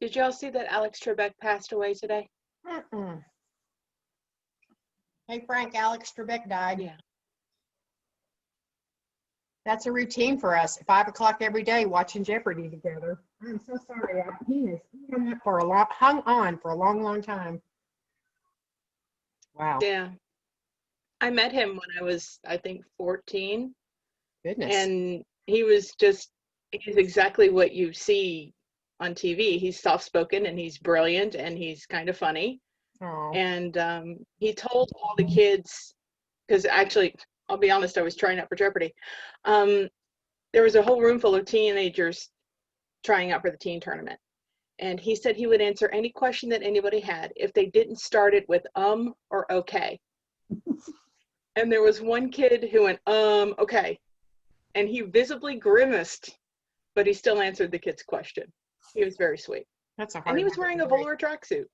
Did y'all see that Alex Trebek passed away today? Mm-mm. Hey, Frank, Alex Trebek died. Yeah. That's a routine for us. 5 o'clock every day watching Jeopardy together. I'm so sorry. He has hung on for a long, long time. Wow. Yeah. I met him when I was, I think, 14. Goodness. And he's exactly what you see on TV. He's soft-spoken and he's brilliant and he's kind of funny. Oh. And he told all the kids, because actually, I'll be honest, I was trying out for Jeopardy. There was a whole room full of teenagers trying out for the teen tournament. And he said he would answer any question that anybody had if they didn't start it with or okay. And there was one kid who went, okay. And he visibly grimaced, but he still answered the kid's question. He was very sweet. That's a hard And he was wearing a velour tracksuit.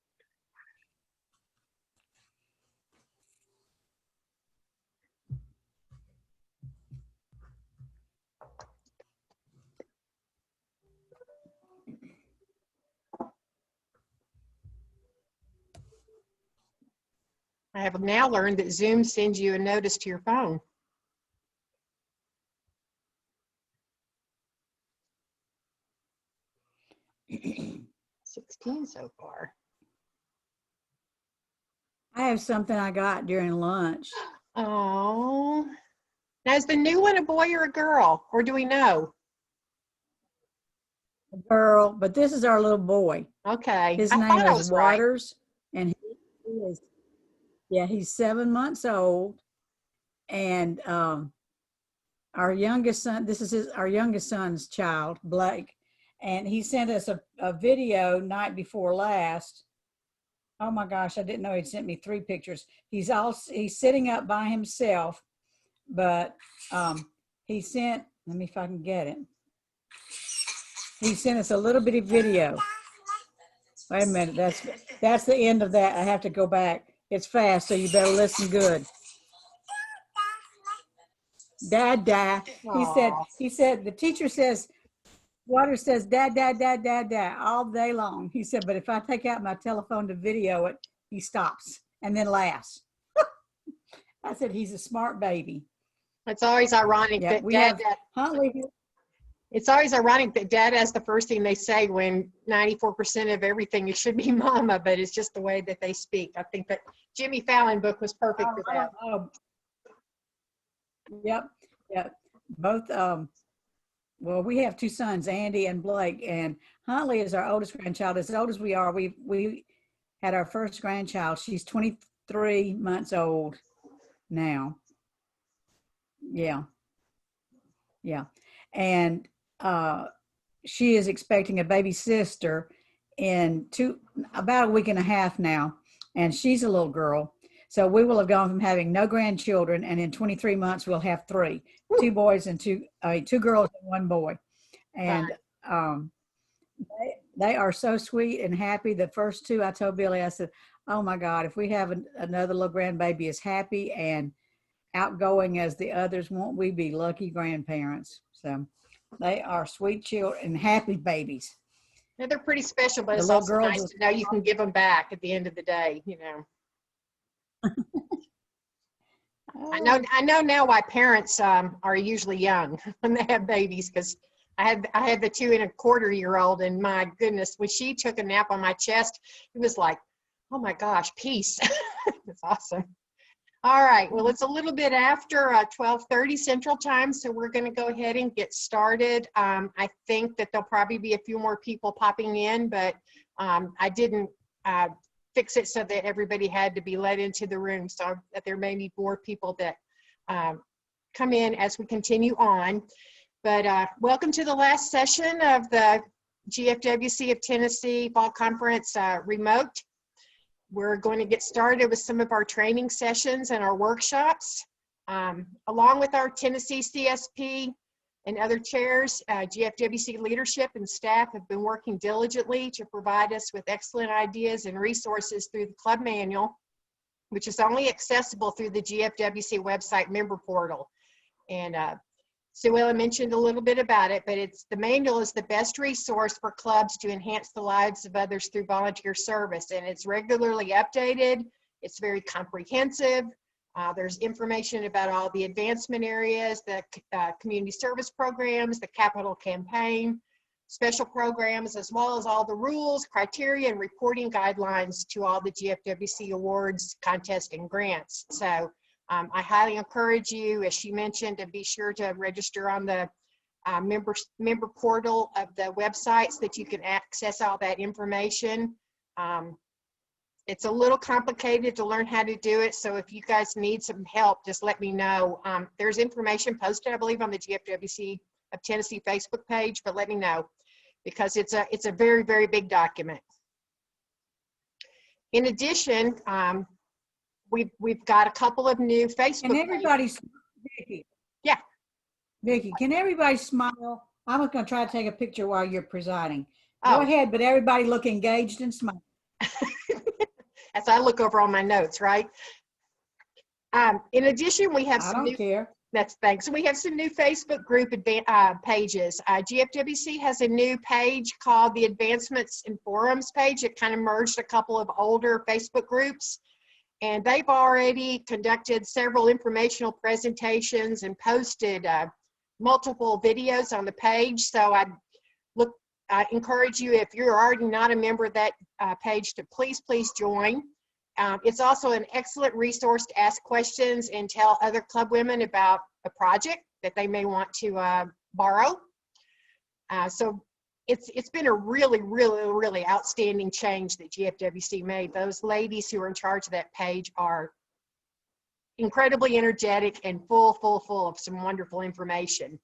I have now learned that Zoom sends you a notice to your phone. 16 so far. I have something I got during lunch. Oh. Now, is the new one a boy or a girl? Or do we know? A girl, but this is our little boy. Okay. His I name thought I is was right. Waters, and he is, yeah, he's 7 months old. And our youngest son, this is our youngest son's child, Blake, and he sent us a video night before last. Oh my gosh, I didn't know he'd sent me 3 pictures. He's sitting up by himself, but he sent, let me if I can get it. He sent us a little bitty video. Wait a minute, that's the end of that. I have to go back. It's fast, so you better listen good. Dad. He said, the teacher says, Water says, dad, all day long. He said, but if I take out my telephone to video it, he stops and then laughs. I said, he's a smart baby. It's always ironic that it's always ironic that dad has the first thing they say when 94% of everything it should be mama, but it's just the way that they speak. I think that Jimmy Fallon book was perfect for that. Yep. Both, well, we have 2 sons, Andy and Blake, and Huntley is our oldest grandchild. As old as we are, we had our first grandchild. She's 23 months old now. Yeah. And she is expecting a baby sister in about a week and a half now, and she's a little girl. So we will have gone from having no grandchildren, and in 23 months we'll have 3, 2 boys and 2 girls and 1 boy. And they are so sweet and happy. The first 2, I told Billy, I said, oh my God, if we have another little grandbaby as happy and outgoing as the others, won't we be lucky grandparents? So they are sweet children and happy babies. Yeah, they're pretty special, but it's also nice to know you can give them back at the end of the day, you know. I know now why parents are usually young when they have babies, because I had the 2.25-year-old, and my goodness, when she took a nap on my chest, it was like, oh my gosh, peace. It's awesome. All right, well, it's a little bit after 12:30 Central Time, so we're going to go ahead and get started. I think that there'll probably be a few more people popping in, but I didn't fix it so that everybody had to be let into the room, so that there may be more people that come in as we continue on. But welcome to the last session of the GFWC of Tennessee Fall Conference remote. We're going to get started with some of our training sessions and our workshops. Along with our Tennessee CSP and other chairs, GFWC leadership and staff have been working diligently to provide us with excellent ideas and resources through the club manual, which is only accessible through the GFWC website member portal. And Sue Ellen mentioned a little bit about it, but the manual is the best resource for clubs to enhance the lives of others through volunteer service. And it's regularly updated. It's very comprehensive. There's information about all the advancement areas, the community service programs, the capital campaign, special programs, as well as all the rules, criteria, and reporting guidelines to all the GFWC awards, contests, and grants. So I highly encourage you, as she mentioned, to be sure to register on the member portal of the website so that you can access all that information. It's a little complicated to learn how to do it, so if you guys need some help, just let me know. There's information posted, I believe, on the GFWC of Tennessee Facebook page, but let me know, because it's a very, very big document. In addition, we've got a couple of new Facebook And everybody's, Vicki. Yeah. Vicki, can everybody smile? I'm going to try to take a picture while you're presiding. Oh. Go ahead, but everybody look engaged and smile. As I look over on my notes, right? In addition, we have some I don't care. That's thanks. We have some new Facebook group pages. GFWC has a new page called the Advancements and Forums page. It kind of merged a couple of older Facebook groups, and they've already conducted several informational presentations and posted multiple videos on the page. So I encourage you, if you're already not a member of that page, to please join. It's also an excellent resource to ask questions and tell other club women about a project that they may want to borrow. So it's been a really, really, really outstanding change that GFWC made. Those ladies who are in charge of that page are incredibly energetic and full of some wonderful information.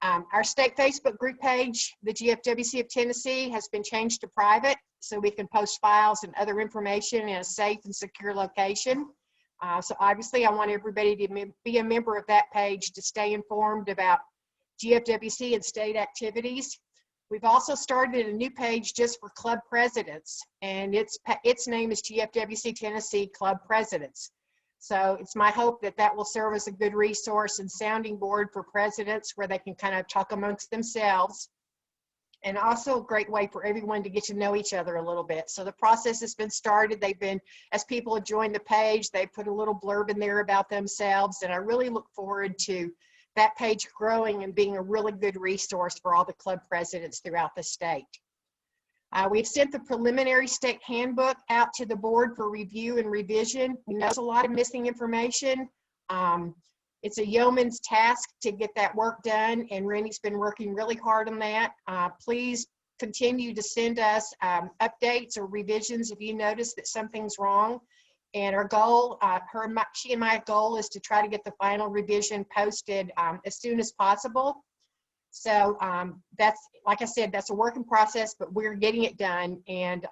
Our state Facebook group page, the GFWC of Tennessee, has been changed to private, so we can post files and other information in a safe and secure location. So obviously I want everybody to be a member of that page to stay informed about GFWC and state activities. We've also started a new page just for club presidents, and its name is GFWC Tennessee Club Presidents. So it's my hope that that will serve as a good resource and sounding board for presidents where they can kind of talk amongst themselves, and also a great way for everyone to get to know each other a little bit. So the process has been started. As people have joined the page, they put a little blurb in there about themselves, and I really look forward to that page growing and being a really good resource for all the club presidents throughout the state. We've sent the preliminary state handbook out to the board for review and revision. We know there's a lot of missing information. It's a yeoman's task to get that work done, and Rennie's been working really hard on that. Please continue to send us updates or revisions if you notice that something's wrong. And our goal, she and my goal, is to try to get the final revision posted as soon as possible. So that's, like I said, that's a working process, but we're getting it done, and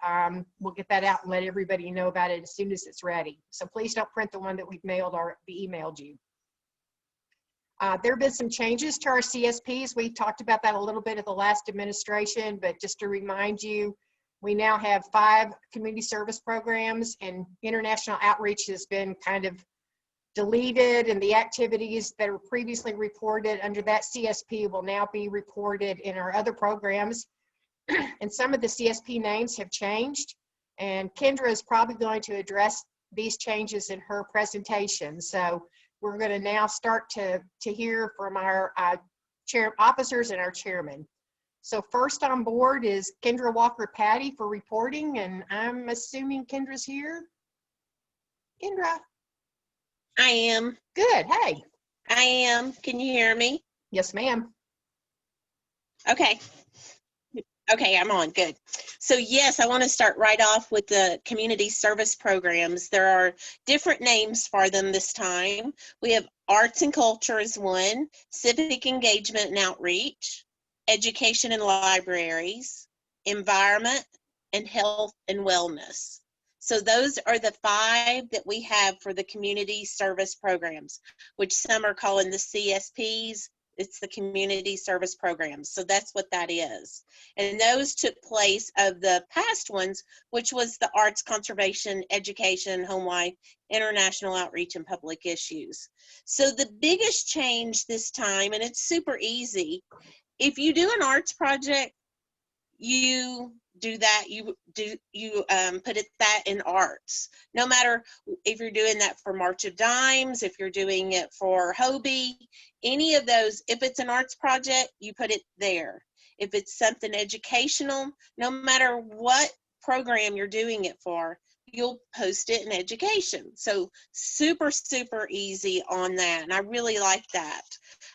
we'll get that out and let everybody know about it as soon as it's ready. So please don't print the one that we've mailed or emailed you. There have been some changes to our CSPs. We talked about that a little bit at the last administration, but just to remind you, we now have 5 community service programs, and international outreach has been kind of deleted, and the activities that were previously reported under that CSP will now be reported in our other programs. And some of the CSP names have changed, and Kendra is probably going to address these changes in her presentation. So we're going to now start to hear from our officers and our chairman. So first on board is Kendra Walker-Patty for reporting, and I'm assuming Kendra's here. Kendra. I am. Good. Hey. I am. Can you hear me? Yes, ma'am. Okay. Okay, I'm on. Good. So yes, I want to start right off with the community service programs. There are different names for them this time. We have arts and culture as one, civic engagement and outreach, education and libraries, environment, and health and wellness. So those are the 5 that we have for the community service programs, which some are calling the CSPs. It's the community service programs. So that's what that is. And those took place of the past ones, which was the arts, conservation, education, home life, international outreach, and public issues. So the biggest change this time, and it's super easy, if you do an arts project, you do that, you put that in arts. No matter if you're doing that for March of Dimes, if you're doing it for Hobie, any of those, if it's an arts project, you put it there. If it's something educational, no matter what program you're doing it for, you'll post it in education. So super, super easy on that. And I really like that.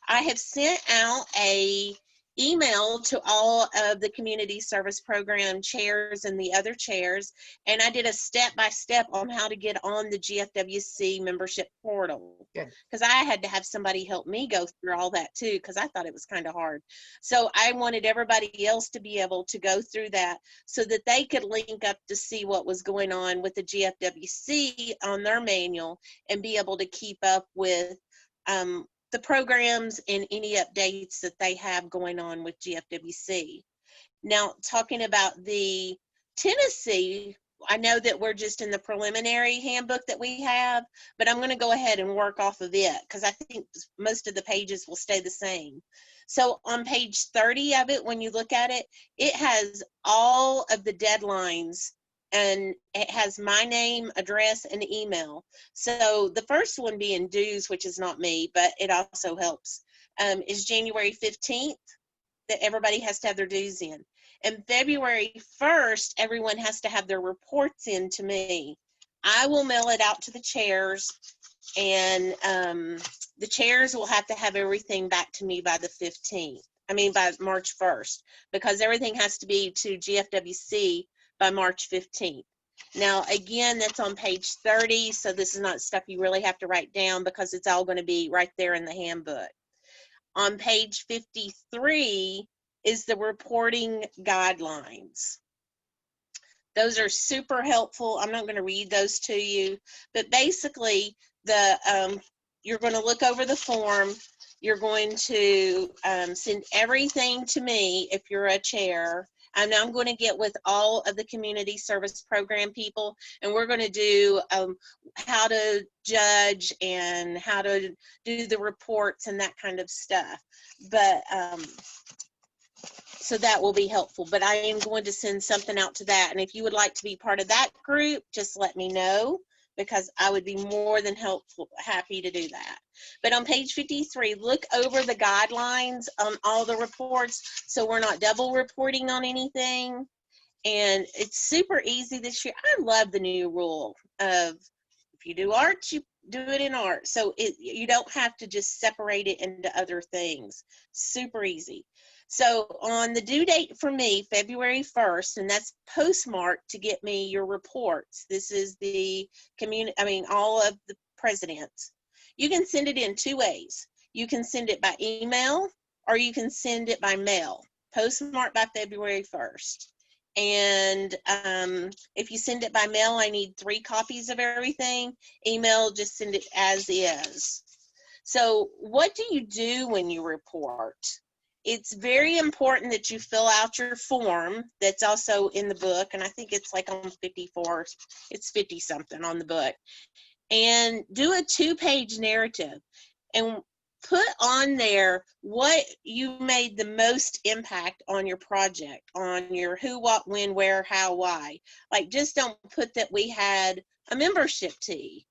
I have sent out a email to all of the community service program chairs and the other chairs, and I did a step-by-step on how to get on the GFWC membership portal, because I had to have somebody help me go through all that too, because I thought it was kind of hard. So I wanted everybody else to be able to go through that so that they could link up to see what was going on with the GFWC on their manual and be able to keep up with the programs and any updates that they have going on with GFWC. Now, talking about the Tennessee, I know that we're just in the preliminary handbook that we have, but I'm going to go ahead and work off of it because I think most of the pages will stay the same. So on page 30 of it, when you look at it, it has all of the deadlines, and it has my name, address, and email. So the first one being dues, which is not me, but it also helps, is January 15th, that everybody has to have their dues in. And February 1st, everyone has to have their reports in to me. I will mail it out to the chairs, and the chairs will have to have everything back to me by the 15th. I mean, by March 1st, because everything has to be to GFWC by March 15th. Now, again, that's on page 30, so this is not stuff you really have to write down because it's all going to be right there in the handbook. On page 53 is the reporting guidelines. Those are super helpful. I'm not going to read those to you, but basically, you're going to look over the form. You're going to send everything to me if you're a chair. And I'm going to get with all of the community service program people, and we're going to do how to judge and how to do the reports and that kind of stuff. But so that will be helpful. But I am going to send something out to that. And if you would like to be part of that group, just let me know, because I would be more than happy to do that. But on page 53, look over the guidelines on all the reports so we're not double reporting on anything. And it's super easy this year. I love the new rule of if you do art, you do it in art. So you don't have to just separate it into other things. Super easy. So on the due date for me, February 1st, and that's postmarked to get me your reports. This is the all of the presidents. You can send it in 2 ways. You can send it by email, or you can send it by mail, postmarked by February 1st. And if you send it by mail, I need 3 copies of everything. Email, just send it as is. So what do you do when you report? It's very important that you fill out your form that's also in the book, and I think it's like on 54, it's 50 something on the book, and do a 2-page narrative and put on there what you made the most impact on your project, on your who, what, when, where, how, why. Like, just don't put that we had a membership tea.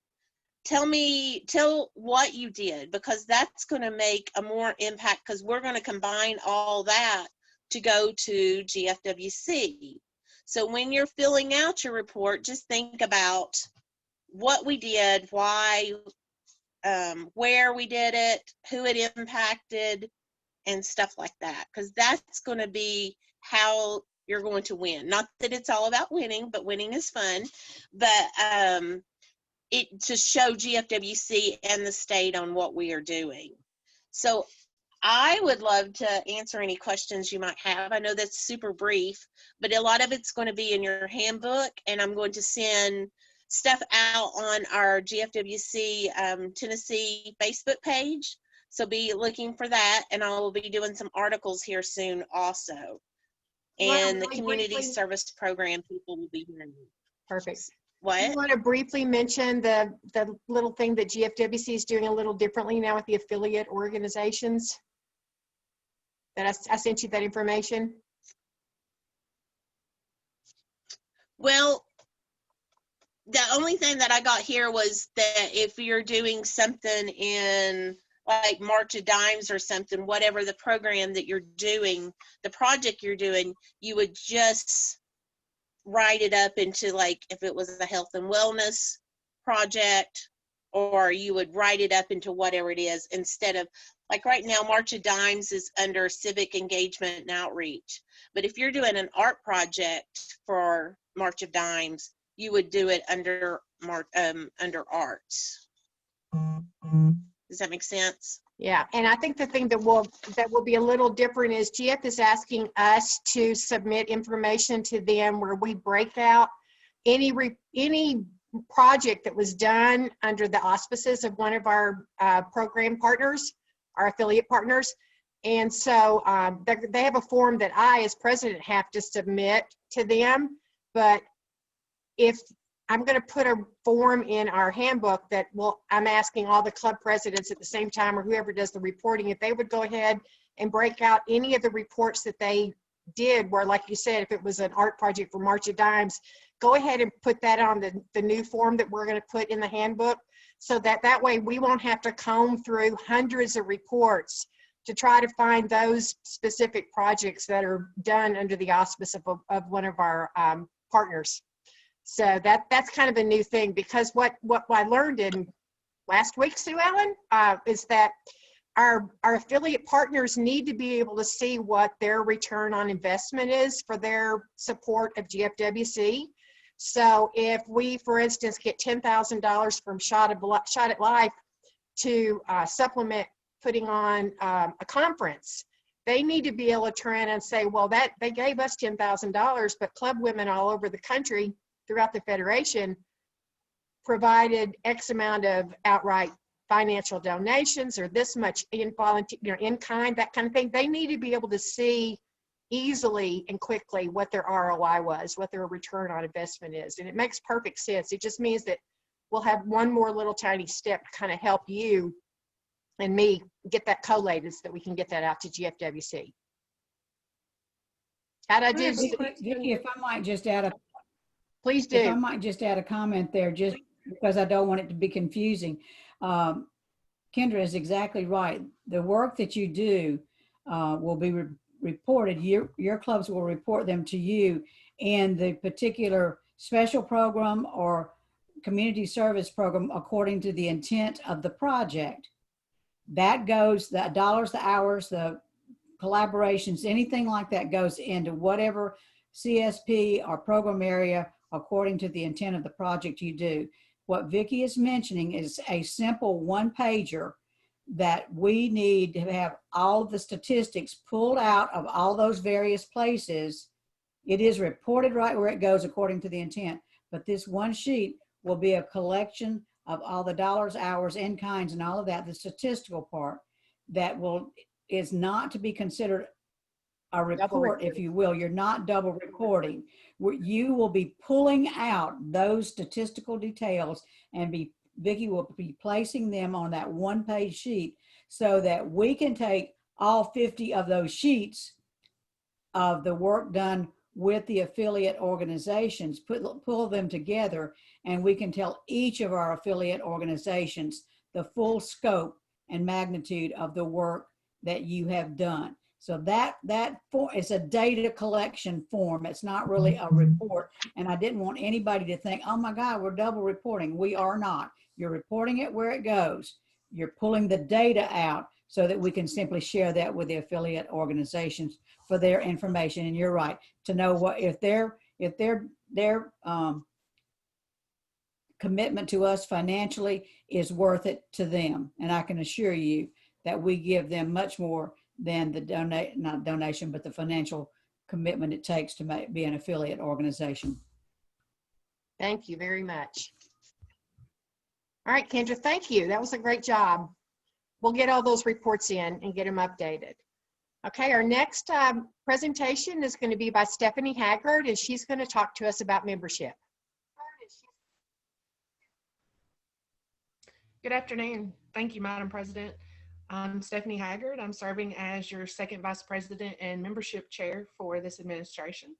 Tell what you did, because that's going to make a more impact, because we're going to combine all that to go to GFWC. So when you're filling out your report, just think about what we did, why, where we did it, who it impacted, and stuff like that, because that's going to be how you're going to win. Not that it's all about winning, but winning is fun. But to show GFWC and the state on what we are doing. So I would love to answer any questions you might have. I know that's super brief, but a lot of it's going to be in your handbook, and I'm going to send stuff out on our GFWC Tennessee Facebook page. So be looking for that, and I will be doing some articles here soon also. And the community service program people will be hearing. Perfect. What? Do you want to briefly mention the little thing that GFWC is doing a little differently now with the affiliate organizations? That I sent you that information? Well, the only thing that I got here was that if you're doing something in like March of Dimes or something, whatever the program that you're doing, the project you're doing, you would just write it up into, like, if it was a health and wellness project, or you would write it up into whatever it is, instead of, like right now, March of Dimes is under civic engagement and outreach. But if you're doing an art project for March of Dimes, you would do it under arts. Does that make sense? Yeah, and I think the thing that will be a little different is GF is asking us to submit information to them where we break out any project that was done under the auspices of one of our program partners, our affiliate partners. And so they have a form that I, as president, have to submit to them. But if I'm going to put a form in our handbook that I'm asking all the club presidents at the same time, or whoever does the reporting, if they would go ahead and break out any of the reports that they did, where, like you said, if it was an art project for March of Dimes, go ahead and put that on the new form that we're going to put in the handbook, so that way we won't have to comb through hundreds of reports to try to find those specific projects that are done under the auspice of one of our partners. So that's kind of a new thing, because what I learned in last week, Sue Ellen, is that our affiliate partners need to be able to see what their return on investment is for their support of GFWC. So if we, for instance, get $10,000 from Shot at Life to supplement putting on a conference, they need to be able to turn and say, well, that they gave us $10,000, but club women all over the country throughout the federation provided X amount of outright financial donations, or this much in volunteer, in kind, that kind of thing. They need to be able to see easily and quickly what their ROI was, what their return on investment is. And it makes perfect sense. It just means that we'll have one more little tiny step to kind of help you and me get that collated so that we can get that out to GFWC. How'd I do? Vicki, if I might just add Please if I do. might just add a comment there, just because I don't want it to be confusing. Kendra is exactly right. The work that you do will be reported. Your clubs will report them to you in the particular special program or community service program according to the intent of the project. That goes, the dollars, the hours, the collaborations, anything like that goes into whatever CSP or program area according to the intent of the project you do. What Vicki is mentioning is a simple one-pager that we need to have all of the statistics pulled out of all those various places. It is reported right where it goes according to the intent, but this one sheet will be a collection of all the dollars, hours, in kinds, and all of that, the statistical part that is not to be considered a report, if you will. You're not double reporting. You will be pulling out those statistical details, and Vicki will be placing them on that one-page sheet so that we can take all 50 of those sheets of the work done with the affiliate organizations, pull them together, and we can tell each of our affiliate organizations the full scope and magnitude of the work that you have done. So that is a data collection form. It's not really a report. And I didn't want anybody to think, oh my God, we're double reporting. We are not. You're reporting it where it goes. You're pulling the data out so that we can simply share that with the affiliate organizations for their information. And you're right, to know what if their commitment to us financially is worth it to them. And I can assure you that we give them much more than the not donation, but the financial commitment it takes to be an affiliate organization. Thank you very much. All right, Kendra, thank you. That was a great job. We'll get all those reports in and get them updated. Okay, our next presentation is going to be by Stephanie Haggard, and she's going to talk to us about membership. Good afternoon. Thank you, Madam President. I'm Stephanie Haggard. I'm serving as your second Vice President and Membership Chair for this administration.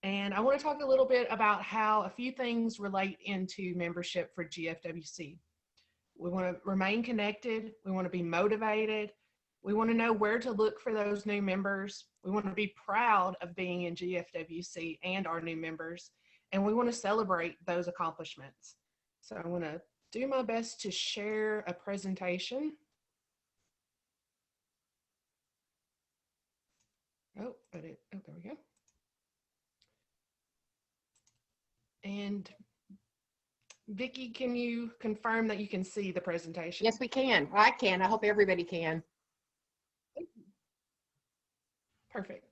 And I want to talk a little bit about how a few things relate into membership for GFWC. We want to remain connected. We want to be motivated. We want to know where to look for those new members. We want to be proud of being in GFWC and our new members. And we want to celebrate those accomplishments. So I want to do my best to share a presentation. Oh, there we go. And Vicki, can you confirm that you can see the presentation? Yes, we can. I can. I hope everybody can. Perfect.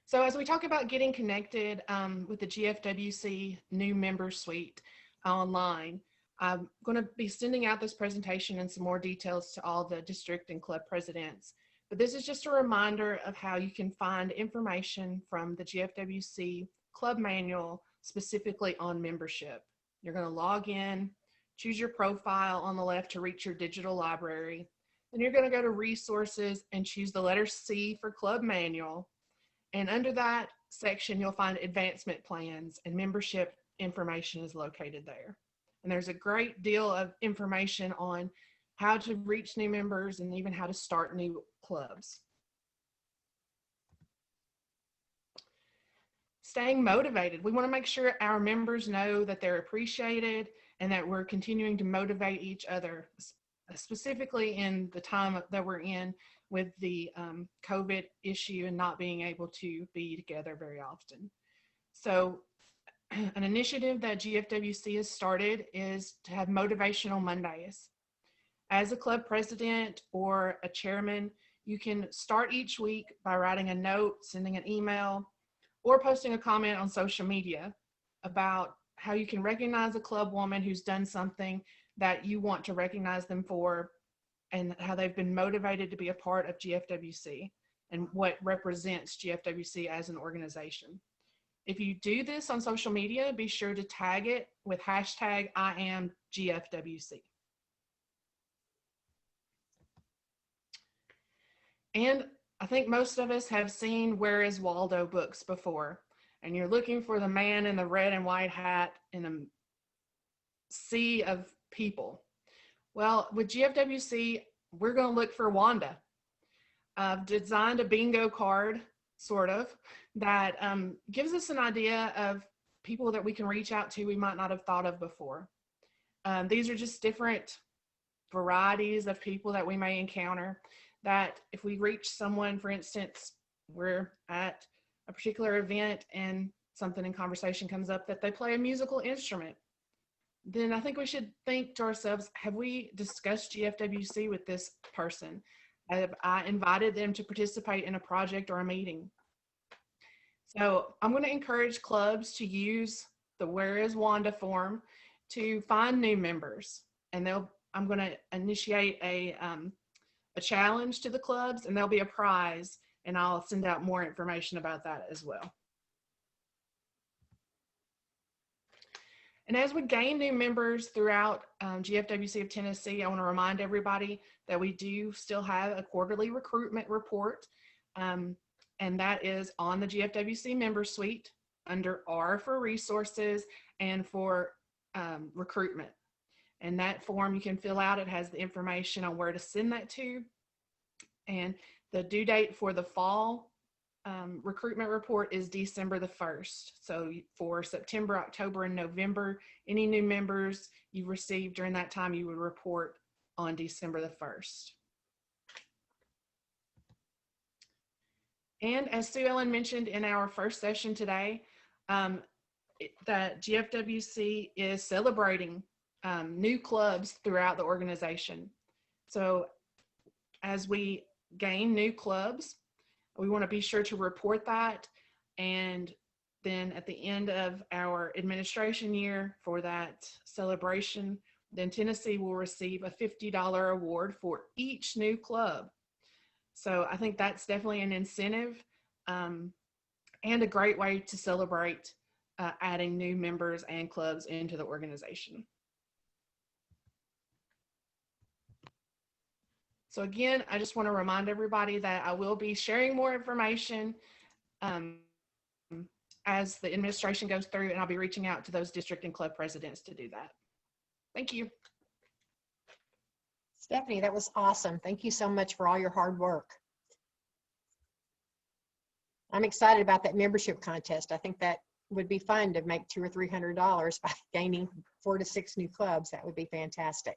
So as we talk about getting connected with the GFWC new member suite online, I'm going to be sending out this presentation and some more details to all the district and club presidents. But this is just a reminder of how you can find information from the GFWC club manual specifically on membership. You're going to log in, choose your profile on the left to reach your digital library. Then you're going to go to resources and choose the letter C for club manual. And under that section, you'll find advancement plans, and membership information is located there. And there's a great deal of information on how to reach new members and even how to start new clubs. Staying motivated. We want to make sure our members know that they're appreciated and that we're continuing to motivate each other, specifically in the time that we're in with the COVID issue and not being able to be together very often. So an initiative that GFWC has started is to have motivational Mondays. As a club president or a chairman, you can start each week by writing a note, sending an email, or posting a comment on social media about how you can recognize a club woman who's done something that you want to recognize them for, and how they've been motivated to be a part of GFWC and what represents GFWC as an organization. If you do this on social media, be sure to tag it with hashtag #IamGFWC. And I think most of us have seen Where is Waldo books before, and you're looking for the man in the red and white hat in a sea of people. Well, with GFWC, we're going to look for Wanda. I've designed a bingo card, sort of, that gives us an idea of people that we can reach out to we might not have thought of before. These are just different varieties of people that we may encounter, that if we reach someone, for instance, we're at a particular event and something in conversation comes up that they play a musical instrument, then I think we should think to ourselves, have we discussed GFWC with this person? Have I invited them to participate in a project or a meeting? So I'm going to encourage clubs to use the Where is Wanda form to find new members. And I'm going to initiate a challenge to the clubs, and there'll be a prize, and I'll send out more information about that as well. And as we gain new members throughout GFWC of Tennessee, I want to remind everybody that we do still have a quarterly recruitment report, and that is on the GFWC member suite under R for resources and for recruitment. And that form you can fill out. It has the information on where to send that to. And the due date for the fall recruitment report is December the 1st. So for September, October, and November, any new members you receive during that time, you would report on December the 1st. And as Sue Ellen mentioned in our first session today, that GFWC is celebrating new clubs throughout the organization. So as we gain new clubs. We want to be sure to report that. And then at the end of our administration year for that celebration, then Tennessee will receive a $50 award for each new club. So I think that's definitely an incentive and a great way to celebrate adding new members and clubs into the organization. So again, I just want to remind everybody that I will be sharing more information as the administration goes through, and I'll be reaching out to those district and club presidents to do that. Thank you. Stephanie, that was awesome. Thank you so much for all your hard work. I'm excited about that membership contest. I think that would be fun to make $200 or $300 by gaining 4 to 6 new clubs. That would be fantastic.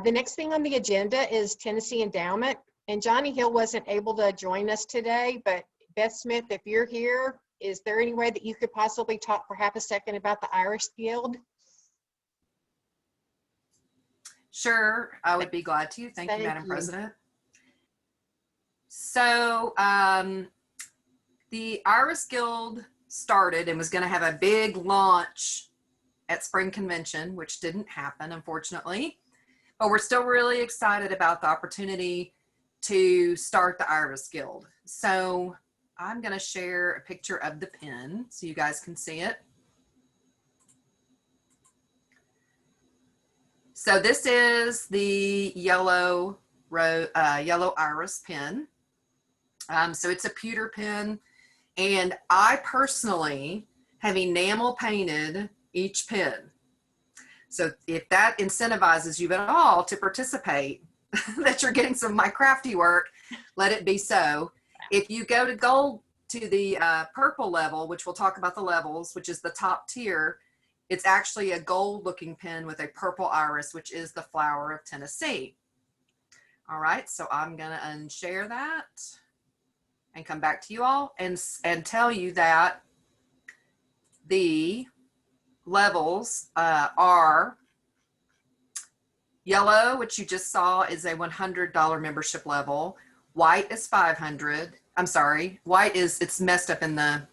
The next thing on the agenda is Tennessee Endowment. And Johnny Hill wasn't able to join us today, but Beth Smith, if you're here, is there any way that you could possibly talk for half a second about the Irish Guild? Sure, I would be glad to. Thank you, Madam you. President. So the Irish Guild started and was going to have a big launch at Spring Convention, which didn't happen, unfortunately. But we're still really excited about the opportunity to start the Irish Guild. So I'm going to share a picture of the pin so you guys can see it. So this is the yellow iris pin. So it's a pewter pin, and I personally have enamel painted each pin. So if that incentivizes you at all to participate, that you're getting some of my crafty work, let it be so. If you go to gold to the purple level, which we'll talk about the levels, which is the top tier, it's actually a gold looking pin with a purple iris, which is the flower of Tennessee. All right, so I'm gonna unshare that and come back to you all and tell you that the levels are yellow, which you just saw is a $100 membership level. White is 500. I'm sorry, white is, it's messed up in the,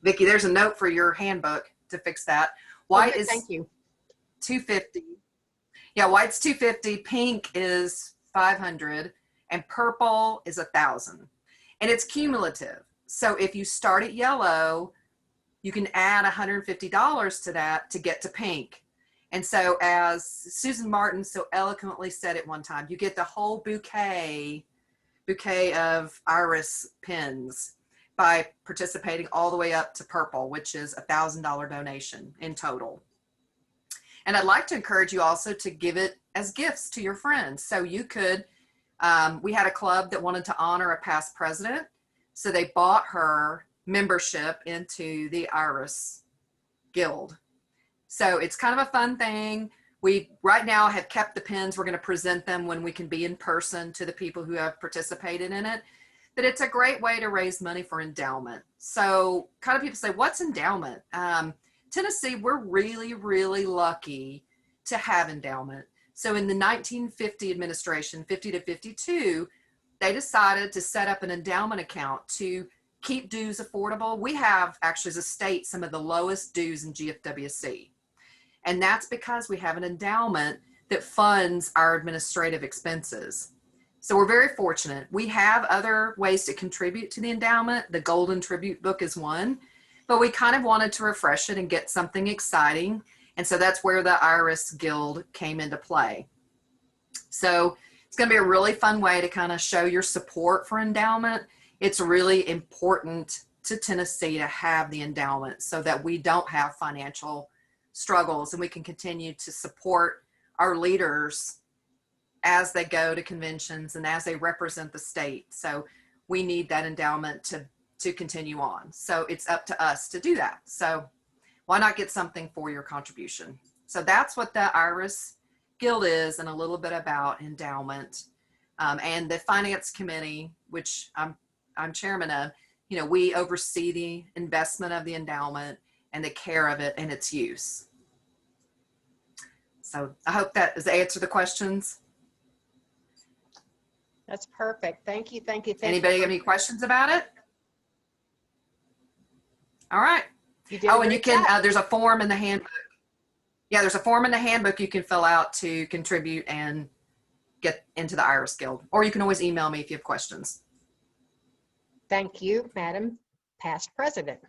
Vicki, there's a note for your handbook to fix that. White is thank you. 250. Yeah, white's 250, pink is 500, and purple is 1,000. And it's cumulative. So if you start at yellow, you can add $150 to that to get to pink. And so as Susan Martin so eloquently said at one time, you get the whole bouquet of iris pins by participating all the way up to purple, which is a $1,000 donation in total. And I'd like to encourage you also to give it as gifts to your friends. So you could, we had a club that wanted to honor a past president. So they bought her membership into the Irish Guild. So it's kind of a fun thing. We right now have kept the pins. We're going to present them when we can be in person to the people who have participated in it. But it's a great way to raise money for endowment. So kind of people say, what's endowment? Tennessee, we're really, really lucky to have endowment. So in the 1950 administration, 50 to 52, they decided to set up an endowment account to keep dues affordable. We have actually as a state some of the lowest dues in GFWC. And that's because we have an endowment that funds our administrative expenses. So we're very fortunate. We have other ways to contribute to the endowment. The Golden Tribute book is one, but we kind of wanted to refresh it and get something exciting. And so that's where the Irish Guild came into play. So it's going to be a really fun way to kind of show your support for endowment. It's really important to Tennessee to have the endowment so that we don't have financial struggles and we can continue to support our leaders as they go to conventions and as they represent the state. So we need that endowment to continue on. So it's up to us to do that. So why not get something for your contribution? So that's what the Irish Guild is and a little bit about endowment. And the finance committee, which I'm chairman of, you know, we oversee the investment of the endowment and the care of it and its use. So I hope that has answered the questions. That's perfect. Thank you, thank you, thank Anybody you. have any questions about it? All right. You did Oh, a and you great can, job. there's a form in the handbook. Yeah, there's a form in the handbook you can fill out to contribute and get into the Iris Guild. Or you can always email me if you have questions. Thank you, Madam Past President.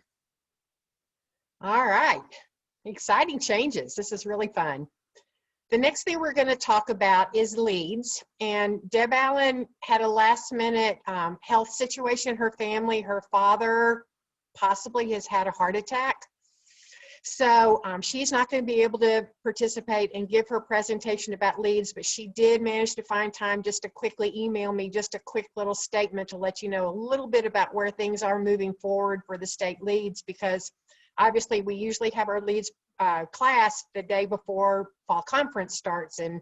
All right, exciting changes. This is really fun. The next thing we're going to talk about is leads. And Deb Allen had a last minute health situation. Her family, her father possibly has had a heart attack. So she's not going to be able to participate and give her presentation about leads, but she did manage to find time just to quickly email me just a quick little statement to let you know a little bit about where things are moving forward for the state leads, because obviously we usually have our leads class the day before fall conference starts, and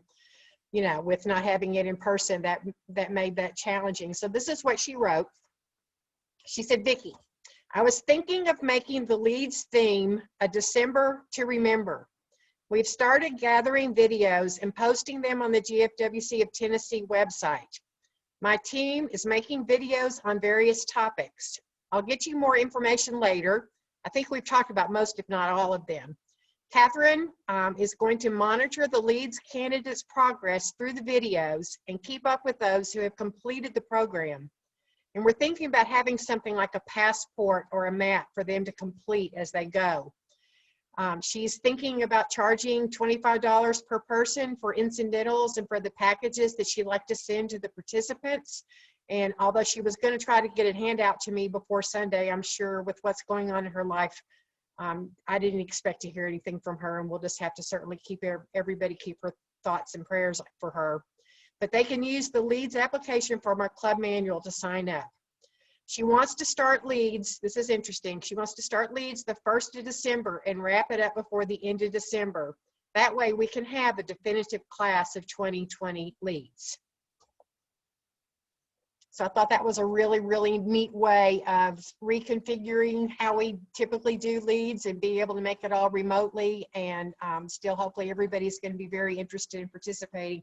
you know, with not having it in person, that made that challenging. So this is what she wrote. She said, Vicki, I was thinking of making the leads theme a December to remember. We've started gathering videos and posting them on the GFWC of Tennessee website. My team is making videos on various topics. I'll get you more information later. I think we've talked about most, if not all of them. Catherine is going to monitor the leads candidates' progress through the videos and keep up with those who have completed the program. And we're thinking about having something like a passport or a map for them to complete as they go. She's thinking about charging $25 per person for incidentals and for the packages that she'd like to send to the participants. And although she was going to try to get a handout to me before Sunday, I'm sure with what's going on in her life, I didn't expect to hear anything from her, and we'll just have to certainly keep everybody keep her thoughts and prayers for her. But they can use the leads application from our club manual to sign up. She wants to start leads. This is interesting. She wants to start leads the 1st of December and wrap it up before the end of December. That way we can have a definitive class of 2020 leads. So I thought that was a really, really neat way of reconfiguring how we typically do leads and be able to make it all remotely, and still hopefully everybody's going to be very interested in participating.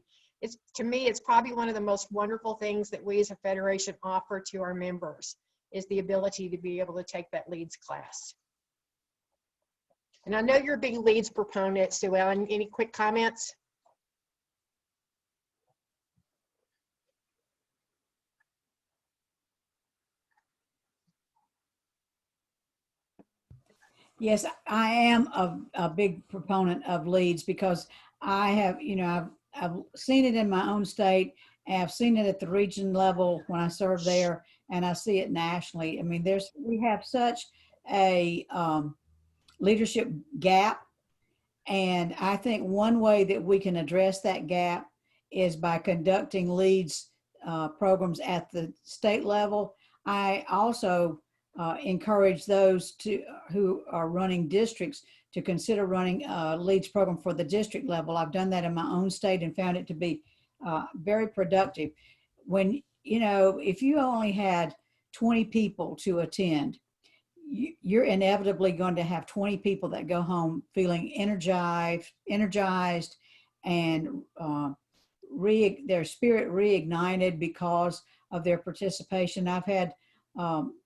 To me, it's probably one of the most wonderful things that we as a federation offer to our members is the ability to be able to take that leads class. And I know you're a big leads proponent, Sue Ellen. Any quick comments? Yes, I am a big proponent of leads because I have, I've seen it in my own state, and I've seen it at the region level when I served there, and I see it nationally. I mean, we have such a leadership gap, and I think one way that we can address that gap is by conducting leads programs at the state level. I also encourage those who are running districts to consider running a leads program for the district level. I've done that in my own state and found it to be very productive. When, if you only had 20 people to attend, you're inevitably going to have 20 people that go home feeling energized and their spirit reignited because of their participation. I've had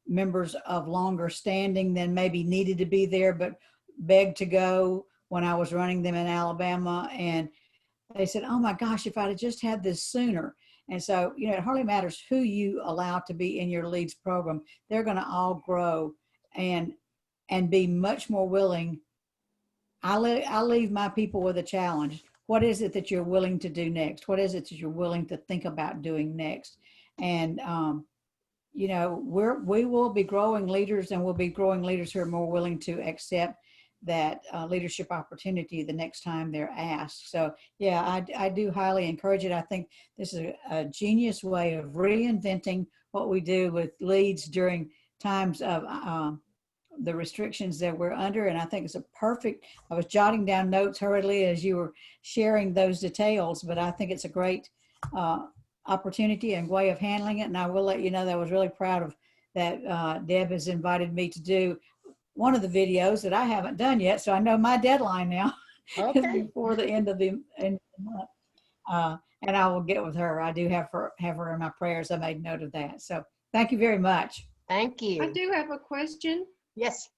members of longer standing than maybe needed to be there, but begged to go when I was running them in Alabama. And they said, oh my gosh, if I'd have just had this sooner. And so, it hardly matters who you allow to be in your leads program. They're going to all grow and be much more willing. I leave my people with a challenge. What is it that you're willing to do next? What is it that you're willing to think about doing next? And, we will be growing leaders, and we'll be growing leaders who are more willing to accept that leadership opportunity the next time they're asked. So yeah, I do highly encourage it. I think this is a genius way of reinventing what we do with leads during times of the restrictions that we're under. And I think it's I was jotting down notes hurriedly as you were sharing those details, but I think it's a great opportunity and way of handling it. And I will let you know that I was really proud of that. Deb has invited me to do one of the videos that I haven't done yet. So I know my deadline now Okay. before the end of the month. And I will get with her. I do have her in my prayers. I made note of that. So thank you very much. Thank I you. do have a question, Yes,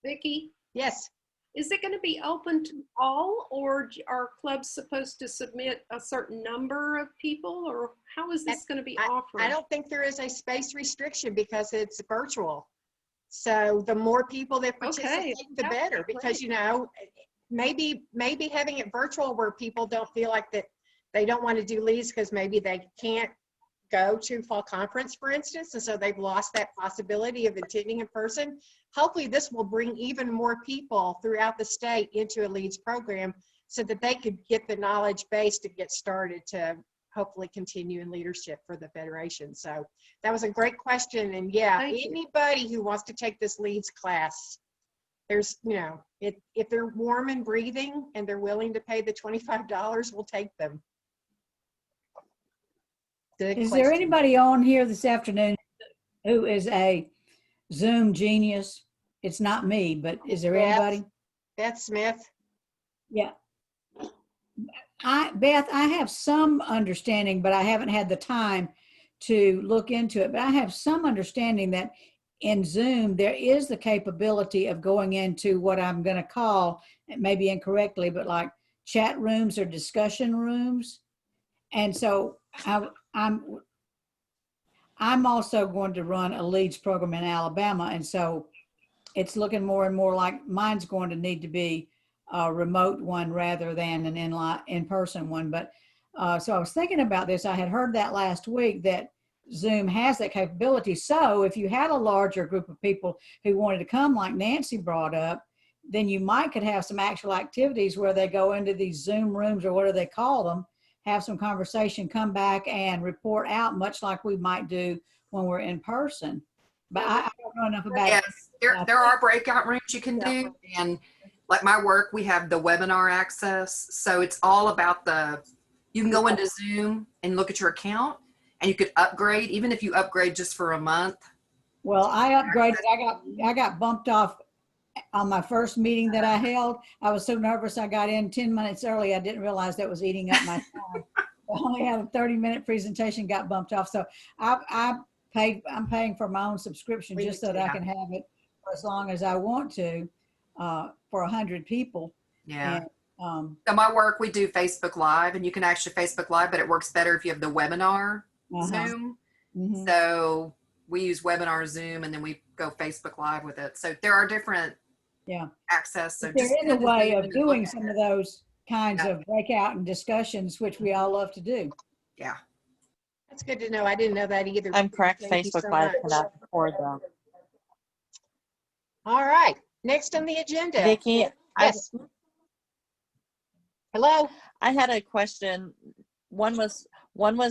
Vicki. yes. Is it going to be open to all, or are clubs supposed to submit a certain number of people, or how is this going to be offered? I don't think there is a space restriction because it's virtual. So the more people that participate, the that would better, be because, great. you know, maybe having it virtual where people don't feel like that they don't want to do leads because maybe they can't go to fall conference, for instance, and so they've lost that possibility of attending in person. Hopefully this will bring even more people throughout the state into a leads program so that they could get the knowledge base to get started to hopefully continue in leadership for the Federation. So that was a great question. And yeah, Thank you. anybody who wants to take this leads class, there's, you know, if they're warm and breathing and they're willing to pay the $25, we'll take them. Good Is there question. anybody on here this afternoon who is a Zoom genius? It's not me, but is there Beth. anybody? Beth Smith. Yeah. Beth, I have some understanding, but I haven't had the time to look into it. But I have some understanding that in Zoom, there is the capability of going into what I'm going to call, maybe incorrectly, but like chat rooms or discussion rooms. And so I'm also going to run a leads program in Alabama. And so it's looking more and more like mine's going to need to be a remote one rather than an in-person one. But so I was thinking about this. I had heard that last week that Zoom has that capability. So if you had a larger group of people who wanted to come, like Nancy brought up, then you could have some actual activities where they go into these Zoom rooms or whatever they call them, have some conversation, come back and report out, much like we might do when we're in person. But I don't know enough about it. Yes, there are breakout rooms you can do. And like my work, we have the webinar access. So it's all about you can go into Zoom and look at your account, and you could upgrade, even if you upgrade just for a month. Well, I upgraded. I got bumped off on my first meeting that I held. I was so nervous. I got in 10 minutes early. I didn't realize that was eating up my time. I only had a 30-minute presentation, got bumped off. So I'm paying for my own subscription just so that I can have it for as long as I want to, for 100 people. Yeah. And, So my work, we do Facebook Live, and you can actually Facebook Live, but it works better if you have the webinar Zoom. mhm. So we use webinar Zoom, and then we go Facebook Live with it. So there are different access. So there just is a way of doing look some of those kinds of breakout and discussions, which we all love to do. Yeah. That's good to know. I didn't know that either. I'm correct. Thank you Facebook so Live much. cannot record them. All right. Next on the agenda. Vicki, Yes. Hello. I had a question. One was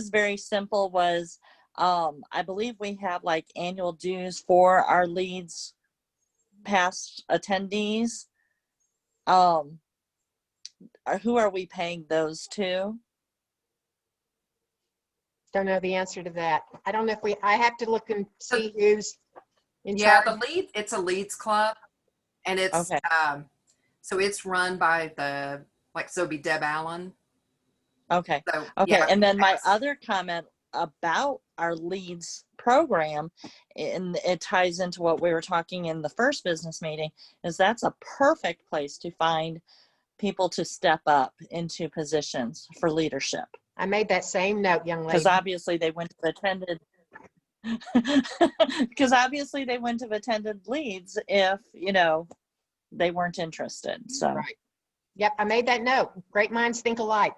very simple. Was I believe we have like annual dues for our leads past attendees. Who are we paying those to? Don't know the answer to that. I don't know if I have to look and see who's in Yeah, charge. it's a leads club, and it's Okay. So it's run by so it'd be Deb Allen. Okay. So, Okay. yeah, And then my other comment about our leads program, and it ties into what we were talking in the first business meeting, is that's a perfect place to find people to step up into positions for leadership. I made that same note, young lady. Because obviously they wouldn't have attended. Because obviously they wouldn't have attended leads if they weren't interested. So. Right. Yep, I made that note. Great minds think alike.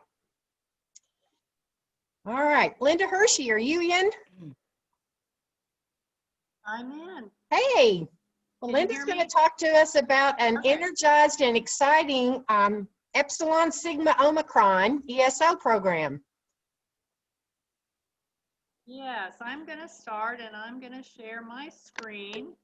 All right, Linda Hershey, are you in? I'm in. Hey, well, Can you Linda's hear going me? to talk to us about an Okay. energized and exciting Epsilon Sigma Omicron ESO program. Yes, I'm going to start and I'm going to share my screen.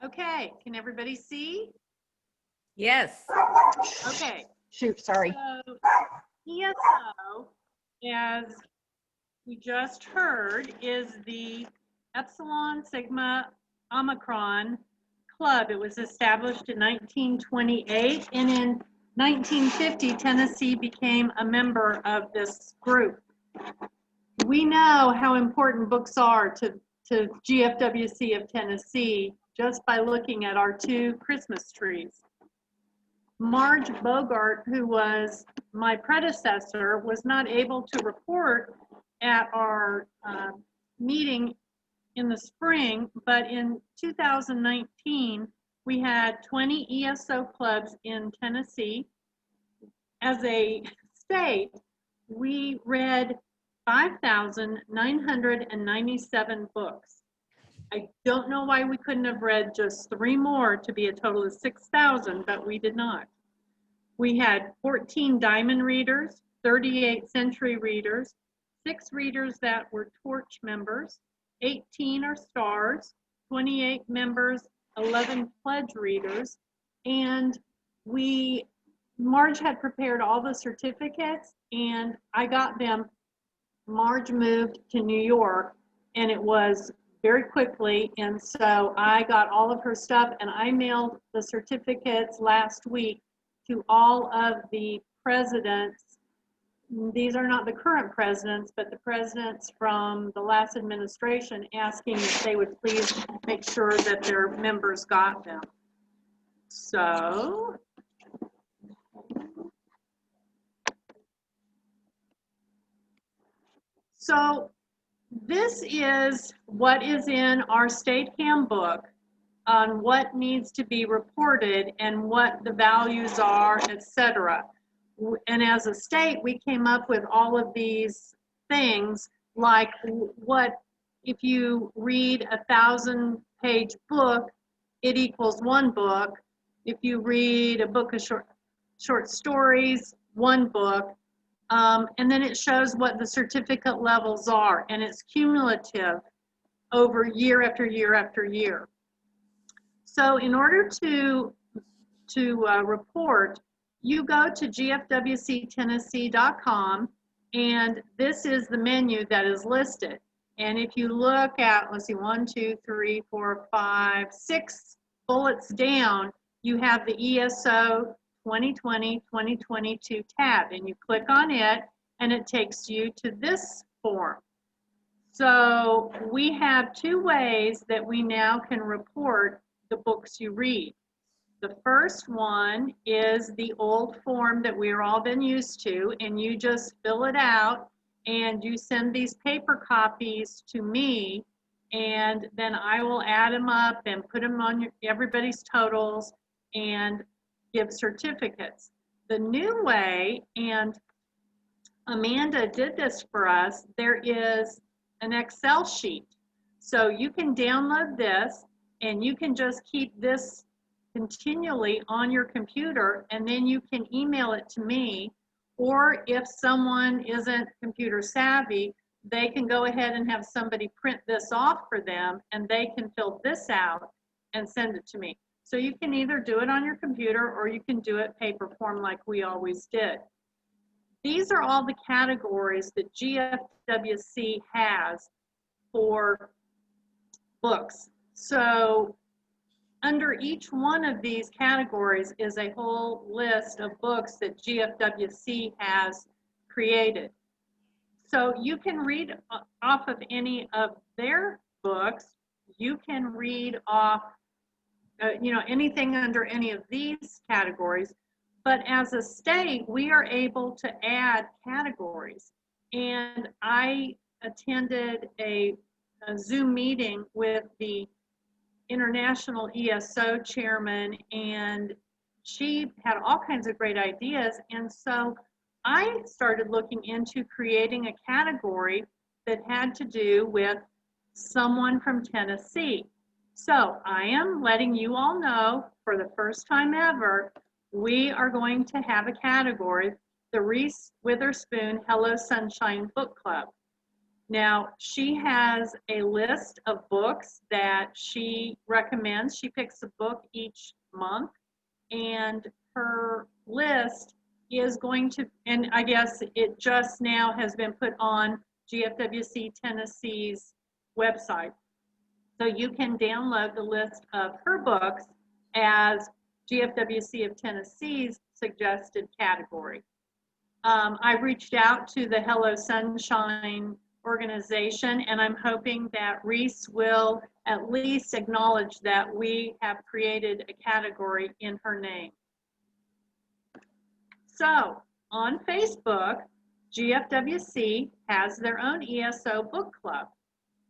Okay, can everybody see? Yes. Okay, Shoot, sorry. So ESO, as we just heard, is the Epsilon Sigma Omicron Club. It was established in 1928, and in 1950, Tennessee became a member of this group. We know how important books are to GFWC of Tennessee just by looking at our 2 Christmas trees. Marge Bogart, who was my predecessor, was not able to report at our meeting in the spring, but in 2019, we had 20 ESO clubs in Tennessee. As a state, we read 5,997 books. I don't know why we couldn't have read just 3 more to be a total of 6,000, but we did not. We had 14 diamond readers, 38 century readers, 6 readers that were torch members, 18 are stars, 28 members, 11 pledge readers, and Marge had prepared all the certificates, and I got them. Marge moved to New York, and it was very quickly, and so I got all of her stuff, and I mailed the certificates last week to all of the presidents. These are not the current presidents, but the presidents from the last administration, asking if they would please make sure that their members got them. So this is what is in our state handbook on what needs to be reported and what the values are, etc. And as a state, we came up with all of these things, like what if you read a 1,000-page book, it equals 1 book. If you read a book of short stories, 1 book. And then it shows what the certificate levels are, and it's cumulative over year after year after year. So in order to report, you go to gfwctennessee.com, and this is the menu that is listed. And if you look at, let's see, 1, 2, 3, 4, 5, 6 bullets down, you have the ESO 2020-2022 tab, and you click on it, and it takes you to this form. So we have 2 ways that we now can report the books you read. The first one is the old form that we've all been used to, and you just fill it out and you send these paper copies to me, and then I will add them up and put them on everybody's totals and give certificates. The new way, and Amanda did this for us, there is an Excel sheet. So you can download this, and you can just keep this continually on your computer, and then you can email it to me. Or if someone isn't computer savvy, they can go ahead and have somebody print this off for them, and they can fill this out and send it to me. So you can either do it on your computer, or you can do it paper form like we always did. These are all the categories that GFWC has for books. So under each one of these categories is a whole list of books that GFWC has created. So you can read off of any of their books. You can read off anything under any of these categories. But as a state, we are able to add categories. And I attended a Zoom meeting with the International ESO chairman, and she had all kinds of great ideas. And so I started looking into creating a category that had to do with someone from Tennessee. So I am letting you all know, for the first time ever, we are going to have a category, the Reese Witherspoon Hello Sunshine Book Club. Now, she has a list of books that she recommends. She picks a book each month, and her list is going to, and I guess it just now has been put on GFWC Tennessee's website. So you can download the list of her books as GFWC of Tennessee's suggested category. I reached out to the Hello Sunshine organization, and I'm hoping that Reese will at least acknowledge that we have created a category in her name. So on Facebook, GFWC has their own ESO book club.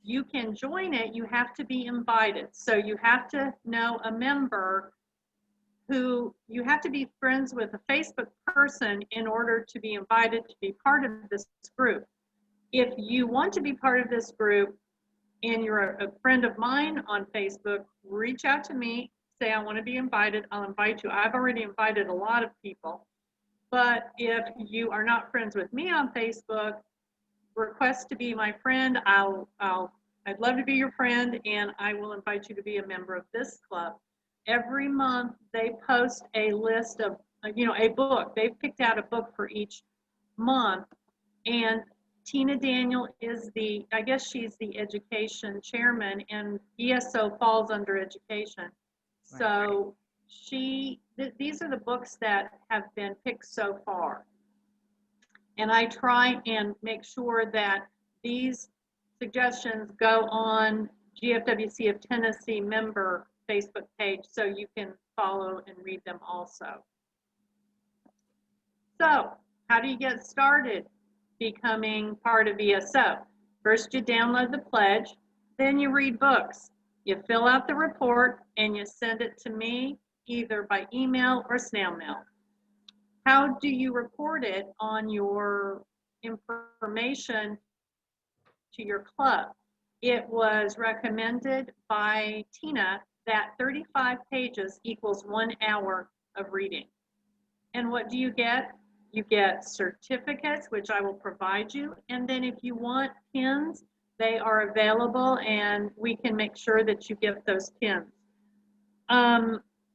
You can join it, you have to be invited. So you have to know a member who, you have to be friends with a Facebook person in order to be invited to be part of this group. If you want to be part of this group and you're a friend of mine on Facebook, reach out to me, say I want to be invited, I'll invite you. I've already invited a lot of people. But if you are not friends with me on Facebook, request to be my friend. I'd love to be your friend, and I will invite you to be a member of this club. Every month they post a list of, a book. They've picked out a book for each month, and Tina Daniel is I guess she's the education chairman, and ESO falls under education. Right. So these are the books that have been picked so far. And I try and make sure that these suggestions go on GFWC of Tennessee member Facebook page so you can follow and read them also. So how do you get started becoming part of ESO? First, you download the pledge, then you read books. You fill out the report and you send it to me either by email or snail mail. How do you report it on your information to your club? It was recommended by Tina that 35 pages equals 1 hour of reading. And what do you get? You get certificates, which I will provide you. And then if you want pins, they are available and we can make sure that you get those pins.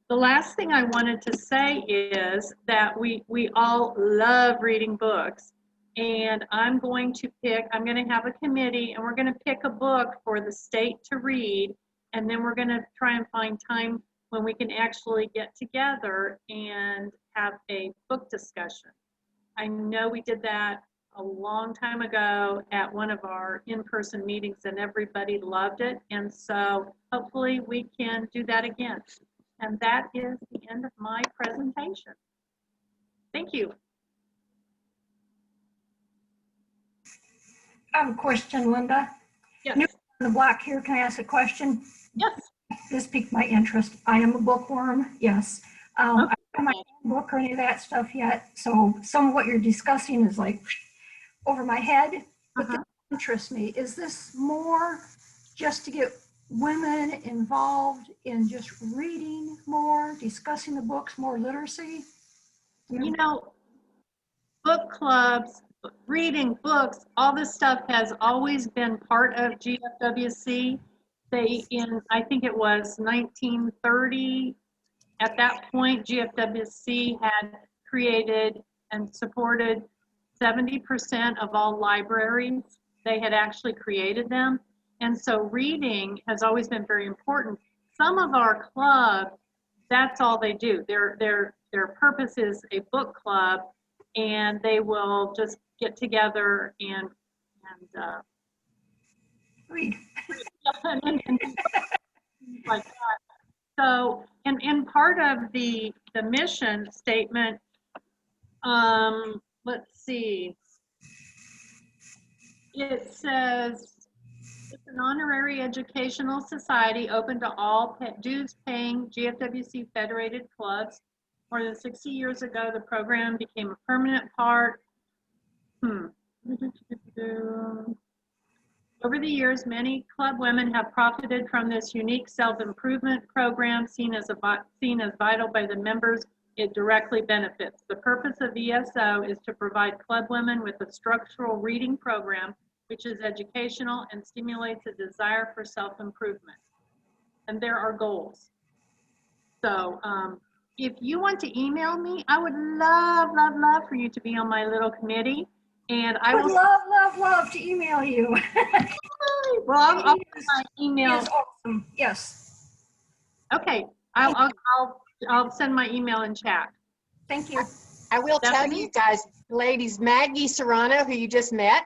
The last thing I wanted to say is that we all love reading books, and I'm going to have a committee, and we're going to pick a book for the state to read, and then we're going to try and find time when we can actually get together and have a book discussion. I know we did that a long time ago at one of our in-person meetings, and everybody loved it, and so hopefully we can do that again. And that is the end of my presentation. Thank you. I have a question, Linda. Yes. New on the block here, can I ask a question? Yes. This piqued my interest. I am a bookworm, yes. I don't have my Okay. book or any of that stuff yet, so some of what you're discussing is like over my head, but that interests me. Is this more just to get women involved in just reading more, discussing the books, more literacy? You know, book clubs, reading books, all this stuff has always been part of GFWC. I think it was 1930, at that point, GFWC had created and supported 70% of all libraries. They had actually created them. And so reading has always been very important. Some of our clubs, that's all they do. Their purpose is a book club, and they will just get together and Read. and like that. So, and part of the mission statement, let's see, it says, it's an honorary educational society open to all dues-paying GFWC federated clubs. More than 60 years ago, the program became a permanent part. Over the years, many club women have profited from this unique self-improvement program seen as vital by the members it directly benefits. The purpose of ESO is to provide club women with a structural reading program which is educational and stimulates a desire for self-improvement. And there are goals. So if you want to email me, I would love, love, love for you to be on my little committee. And I I would will, love, love, love to email you. well, I'll put my email. Yes, awesome. Yes. Okay, I'll send my email in chat. Thank you. I will tell Stephanie? you guys, ladies, Maggie Serrano, who you just met,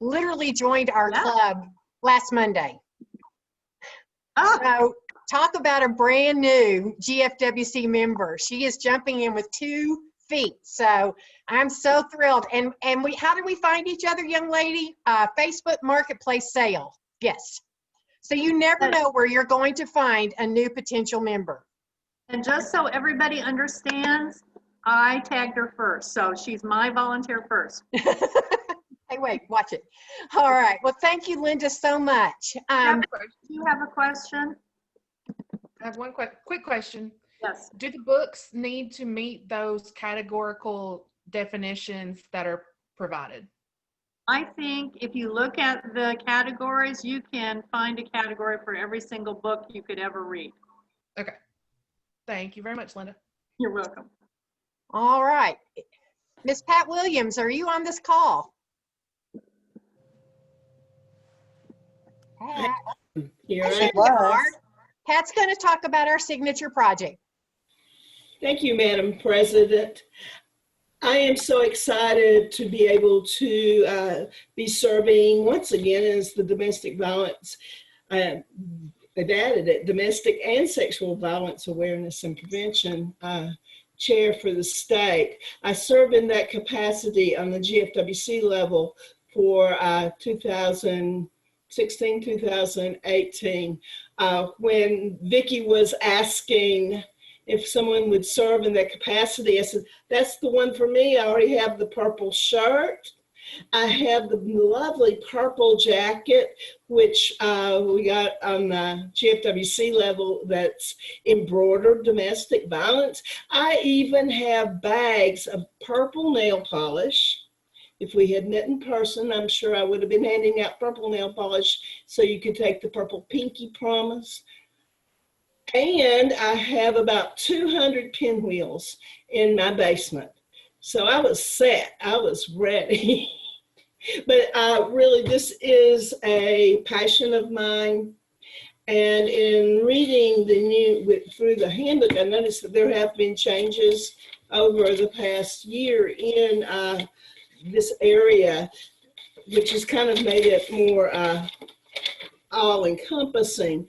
literally joined our Yeah. club last Monday. Oh, So talk about a brand new GFWC member. She is jumping in with 2 feet. So I'm so thrilled. And how do we find each other, young lady? Facebook Marketplace sale. Yes. So you never know where you're going to find a new potential member. and just so everybody understands, I tagged her first, so she's my volunteer first. Hey, wait, watch it. All right. Well, thank you, Linda, so much. Do you have a question? I have one quick question. Yes. Do the books need to meet those categorical definitions that are provided? I think if you look at the categories, you can find a category for every single book you could ever read. Okay. Thank you very much, Linda. You're welcome. All right. Miss Pat Williams, are you on this call? Pat. Here There I you are. Pat's going to talk about our signature project. Thank you, Madam President. I am so excited to be able to be serving once again as the domestic violence, they've added it, domestic and sexual violence awareness and prevention chair for the state. I serve in that capacity on the GFWC level for 2016, 2018. When Vicki was asking if someone would serve in that capacity, I said, that's the one for me. I already have the purple shirt. I have the lovely purple jacket, which we got on the GFWC level that's embroidered domestic violence. I even have bags of purple nail polish. If we had met in person, I'm sure I would have been handing out purple nail polish so you could take the purple pinky promise. And I have about 200 pinwheels in my basement. So I was set, I was ready. But really, this is a passion of mine. And in reading through the handbook, I noticed that there have been changes over the past year in this area, which has kind of made it more all-encompassing.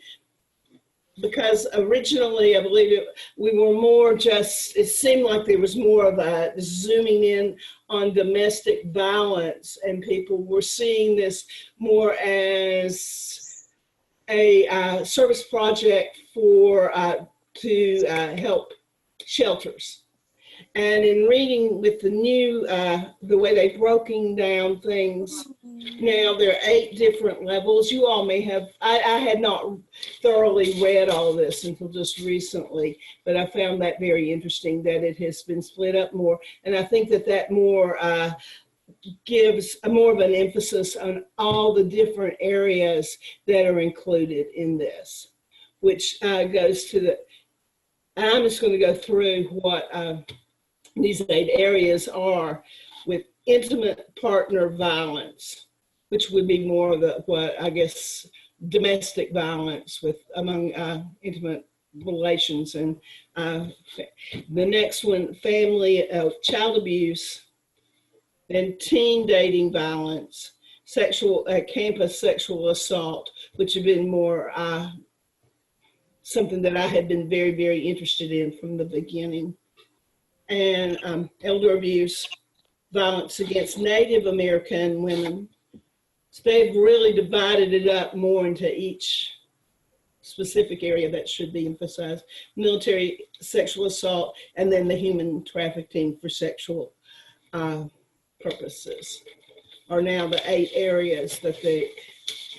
Because originally, I believe we were more just, it seemed like there was more of a zooming in on domestic violence, and people were seeing this more as a service project for to help shelters. And in reading with the new, the way they've broken down things, now there are 8 different levels. You all may have, I had not thoroughly read all this until just recently, but I found that very interesting that it has been split up more. And I think that that more gives more of an emphasis on all the different areas that are included in this, which goes to the, I'm just going to go through what these 8 areas are, with intimate partner violence, which would be more of the, what I guess, domestic violence with among intimate relations. And the next one, family, child abuse, then teen dating violence, sexual, campus sexual assault, which have been more something that I had been very, very interested in from the beginning. And elder abuse, violence against Native American women. So they've really divided it up more into each specific area that should be emphasized. Military sexual assault, and then the human trafficking for sexual purposes are now the 8 areas that they,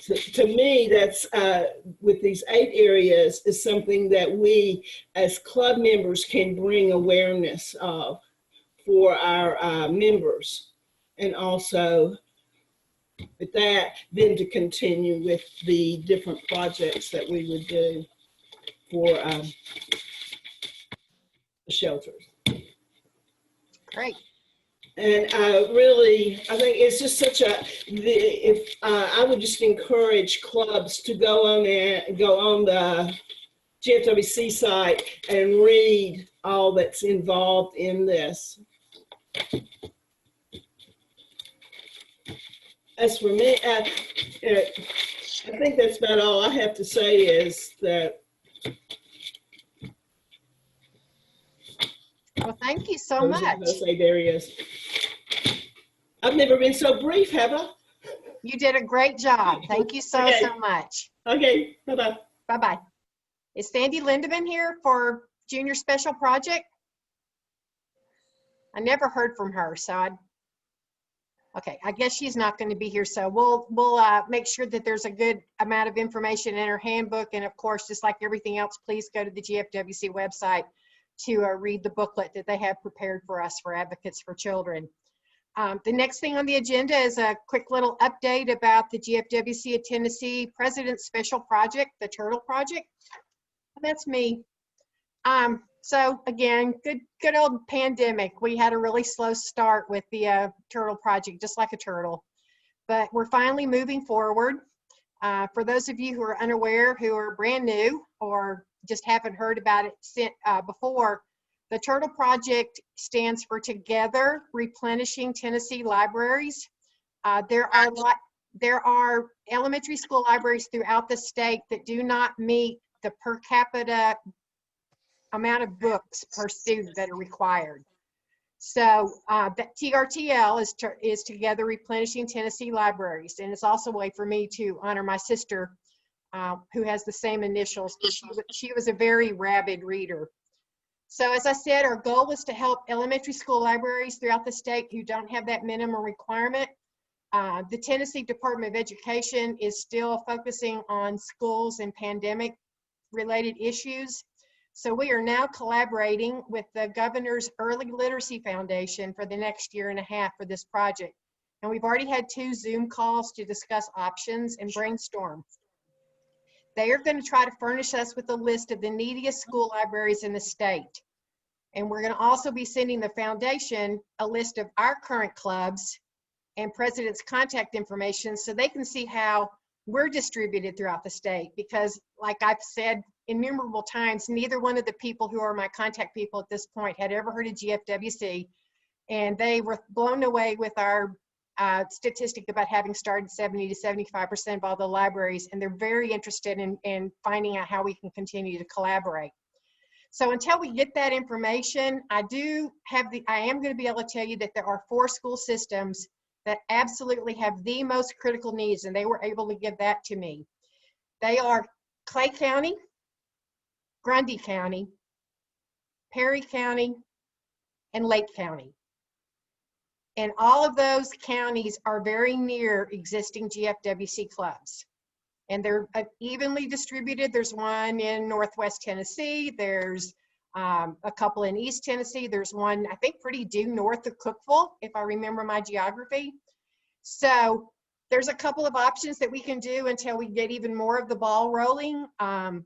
so to me, that's with these 8 areas is something that we as club members can bring awareness of for our members. And also with that, then to continue with the different projects that we would do for shelters. Great. And really, I think it's just such a, if I would just encourage clubs to go on the GFWC site and read all that's involved in this. As for me, I think that's about all I have to say is that. Well, thank you so I was just much. gonna say there he is. I've never been so brief, have I? You did a great job. Thank you so, Okay. so much. Okay, bye-bye. Bye-bye. Is Sandy Lindeman here for Junior Special Project? I never heard from her, so okay, I guess she's not going to be here, so we'll make sure that there's a good amount of information in her handbook, and of course, just like everything else, please go to the GFWC website to read the booklet that they have prepared for us for Advocates for Children. The next thing on the agenda is a quick little update about the GFWC of Tennessee President's Special Project, the Turtle Project. That's me. So again, good old pandemic. We had a really slow start with the Turtle Project, just like a turtle, but we're finally moving forward. For those of you who are unaware, who are brand new or just haven't heard about it before, the Turtle Project stands for Together Replenishing Tennessee Libraries. There are elementary school libraries throughout the state that do not meet the per capita amount of books per student that are required. So that TRTL is Together Replenishing Tennessee Libraries, and it's also a way for me to honor my sister who has the same initials. She was a very rabid reader. So as I said, our goal is to help elementary school libraries throughout the state who don't have that minimum requirement. The Tennessee Department of Education is still focusing on schools and pandemic related issues. So we are now collaborating with the Governor's Early Literacy Foundation for the next year and a half for this project. And we've already had 2 Zoom calls to discuss options and brainstorm. They are going to try to furnish us with a list of the neediest school libraries in the state. And we're going to also be sending the foundation a list of our current clubs and president's contact information so they can see how we're distributed throughout the state. Because like I've said innumerable times, neither one of the people who are my contact people at this point had ever heard of GFWC. And they were blown away with our statistic about having started 70 to 75% of all the libraries, and they're very interested in finding out how we can continue to collaborate. So until we get that information, I am going to be able to tell you that there are 4 school systems that absolutely have the most critical needs, and they were able to give that to me. They are Clay County, Grundy County, Perry County, and Lake County. And all of those counties are very near existing GFWC clubs. And they're evenly distributed. There's one in Northwest Tennessee. There's a couple in East Tennessee. There's one, I think, pretty due north of Cookeville, if I remember my geography. So there's a couple of options that we can do until we get even more of the ball rolling. One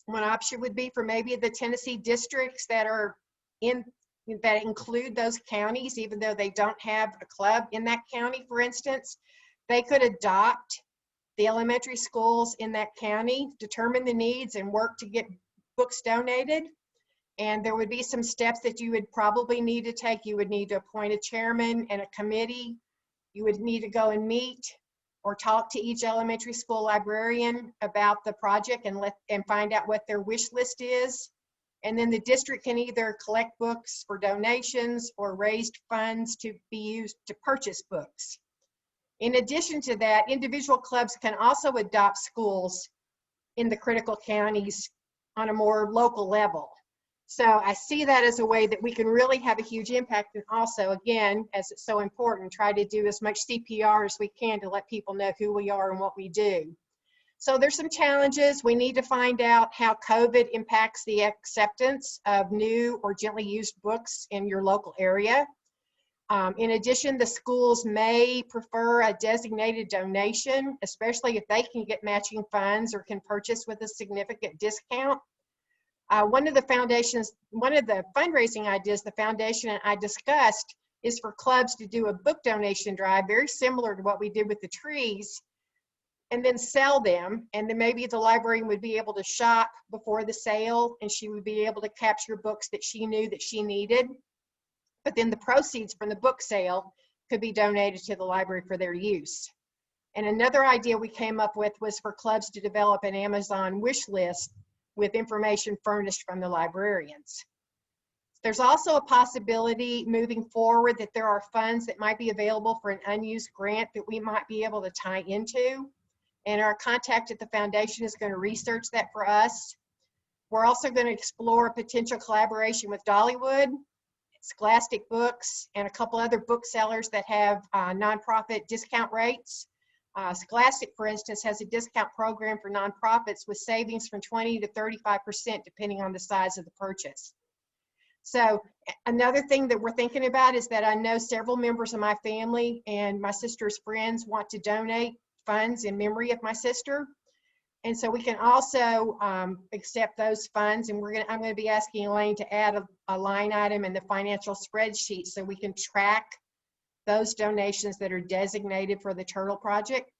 option would be for maybe the Tennessee districts that include those counties, even though they don't have a club in that county, for instance. They could adopt the elementary schools in that county, determine the needs, and work to get books donated. And there would be some steps that you would probably need to take. You would need to appoint a chairman and a committee. You would need to go and meet or talk to each elementary school librarian about the project and find out what their wish list is. And then the district can either collect books for donations or raised funds to be used to purchase books. In addition to that, individual clubs can also adopt schools in the critical counties on a more local level. So I see that as a way that we can really have a huge impact, and also, again, as it's so important, try to do as much CPR as we can to let people know who we are and what we do. So there's some challenges. We need to find out how COVID impacts the acceptance of new or gently used books in your local area. In addition, the schools may prefer a designated donation, especially if they can get matching funds or can purchase with a significant discount. One of the fundraising ideas the foundation and I discussed is for clubs to do a book donation drive, very similar to what we did with the trees, and then sell them. And then maybe the librarian would be able to shop before the sale, and she would be able to capture books that she knew that she needed. But then the proceeds from the book sale could be donated to the library for their use. And another idea we came up with was for clubs to develop an Amazon wish list with information furnished from the librarians. There's also a possibility moving forward that there are funds that might be available for an unused grant that we might be able to tie into. And our contact at the foundation is going to research that for us. We're also going to explore a potential collaboration with Dollywood, Scholastic Books, and a couple other booksellers that have nonprofit discount rates. Scholastic, for instance, has a discount program for nonprofits with savings from 20 to 35% depending on the size of the purchase. So another thing that we're thinking about is that I know several members of my family and my sister's friends want to donate funds in memory of my sister. And so we can also accept those funds, and I'm going to be asking Elaine to add a line item in the financial spreadsheet so we can track those donations that are designated for the Turtle Project.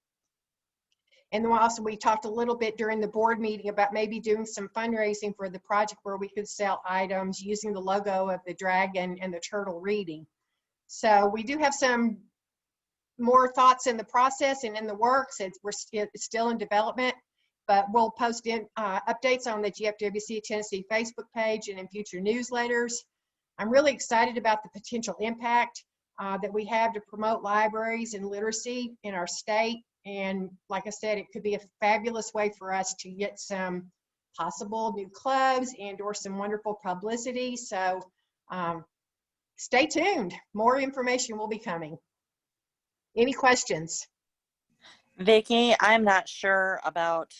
And then also we talked a little bit during the board meeting about maybe doing some fundraising for the project where we could sell items using the logo of the dragon and the turtle reading. So we do have some more thoughts in the process and in the works. It's still in development, but we'll post updates on the GFWC Tennessee Facebook page and in future newsletters. I'm really excited about the potential impact that we have to promote libraries and literacy in our state. And like I said, it could be a fabulous way for us to get some possible new clubs and or some wonderful publicity. So stay tuned. More information will be coming. Any questions? Vicki, I'm not sure about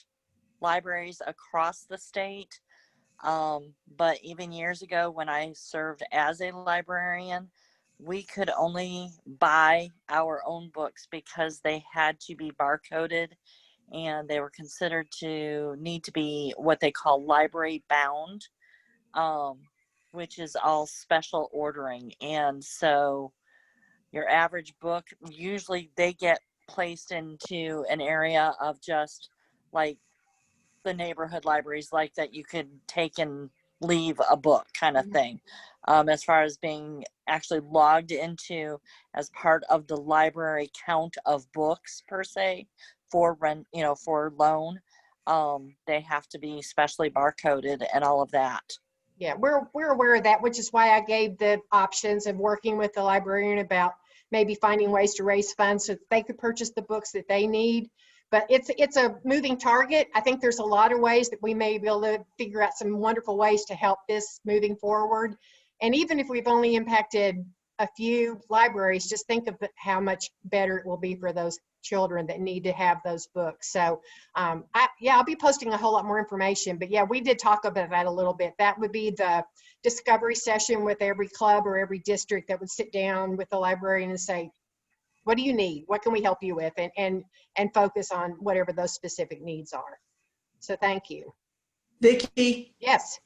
libraries across the state, but even years ago when I served as a librarian, we could only buy our own books because they had to be barcoded and they were considered to need to be what they call library bound, which is all special ordering. And so your average book, usually they get placed into an area of just like the neighborhood libraries like that you could take and leave a book kind of thing. As far as being actually logged into as part of the library count of books per se for rent, for loan, they have to be specially barcoded and all of that. Yeah, we're aware of that, which is why I gave the options of working with the librarian about maybe finding ways to raise funds so that they could purchase the books that they need. But it's a moving target. I think there's a lot of ways that we may be able to figure out some wonderful ways to help this moving forward. And even if we've only impacted a few libraries, just think of how much better it will be for those children that need to have those books. So I'll be posting a whole lot more information, but yeah, we did talk about that a little bit. That would be the discovery session with every club or every district that would sit down with the librarian and say, what do you need? What can we help you with? And focus on whatever those specific needs are. So thank you. Vicki, Yes.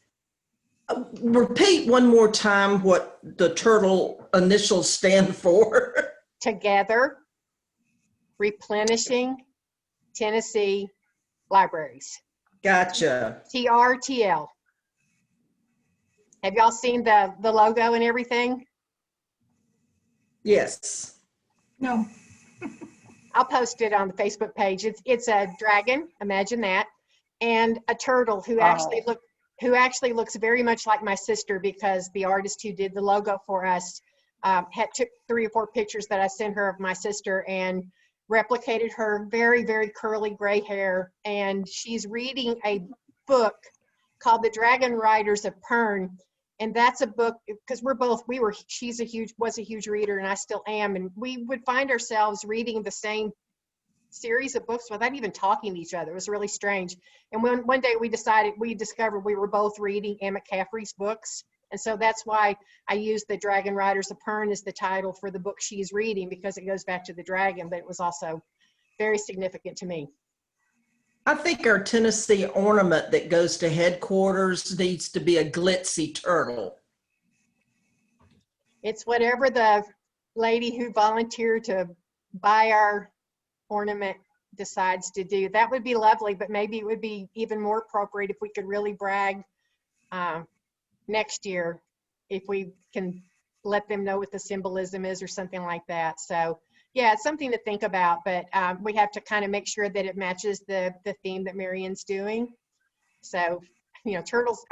repeat one more time what the turtle initials stand for. Together, replenishing Tennessee libraries. Gotcha. TRTL. Have y'all seen the logo and everything? Yes. No. I'll post it on the Facebook page. It's a dragon, imagine that, and a turtle who actually looks very much like my sister, because the artist who did the logo for us took 3 or 4 pictures that I sent her of my sister and replicated her very, very curly gray hair. And she's reading a book called The Dragon Riders of Pern. And that's a book, because she was a huge reader, and I still am. And we would find ourselves reading the same series of books without even talking to each other. It was really strange. And one day we discovered we were both reading Anne McCaffrey's books. And so that's why I used The Dragon Riders of Pern as the title for the book she's reading, because it goes back to the dragon, but it was also very significant to me. I think our Tennessee ornament that goes to headquarters needs to be a glitzy turtle. It's whatever the lady who volunteered to buy our ornament decides to do. That would be lovely, but maybe it would be even more appropriate if we could really brag next year, if we can let them know what the symbolism is or something like that. So yeah, it's something to think about, but we have to kind of make sure that it matches the theme that Marian's doing. So, you know, turtles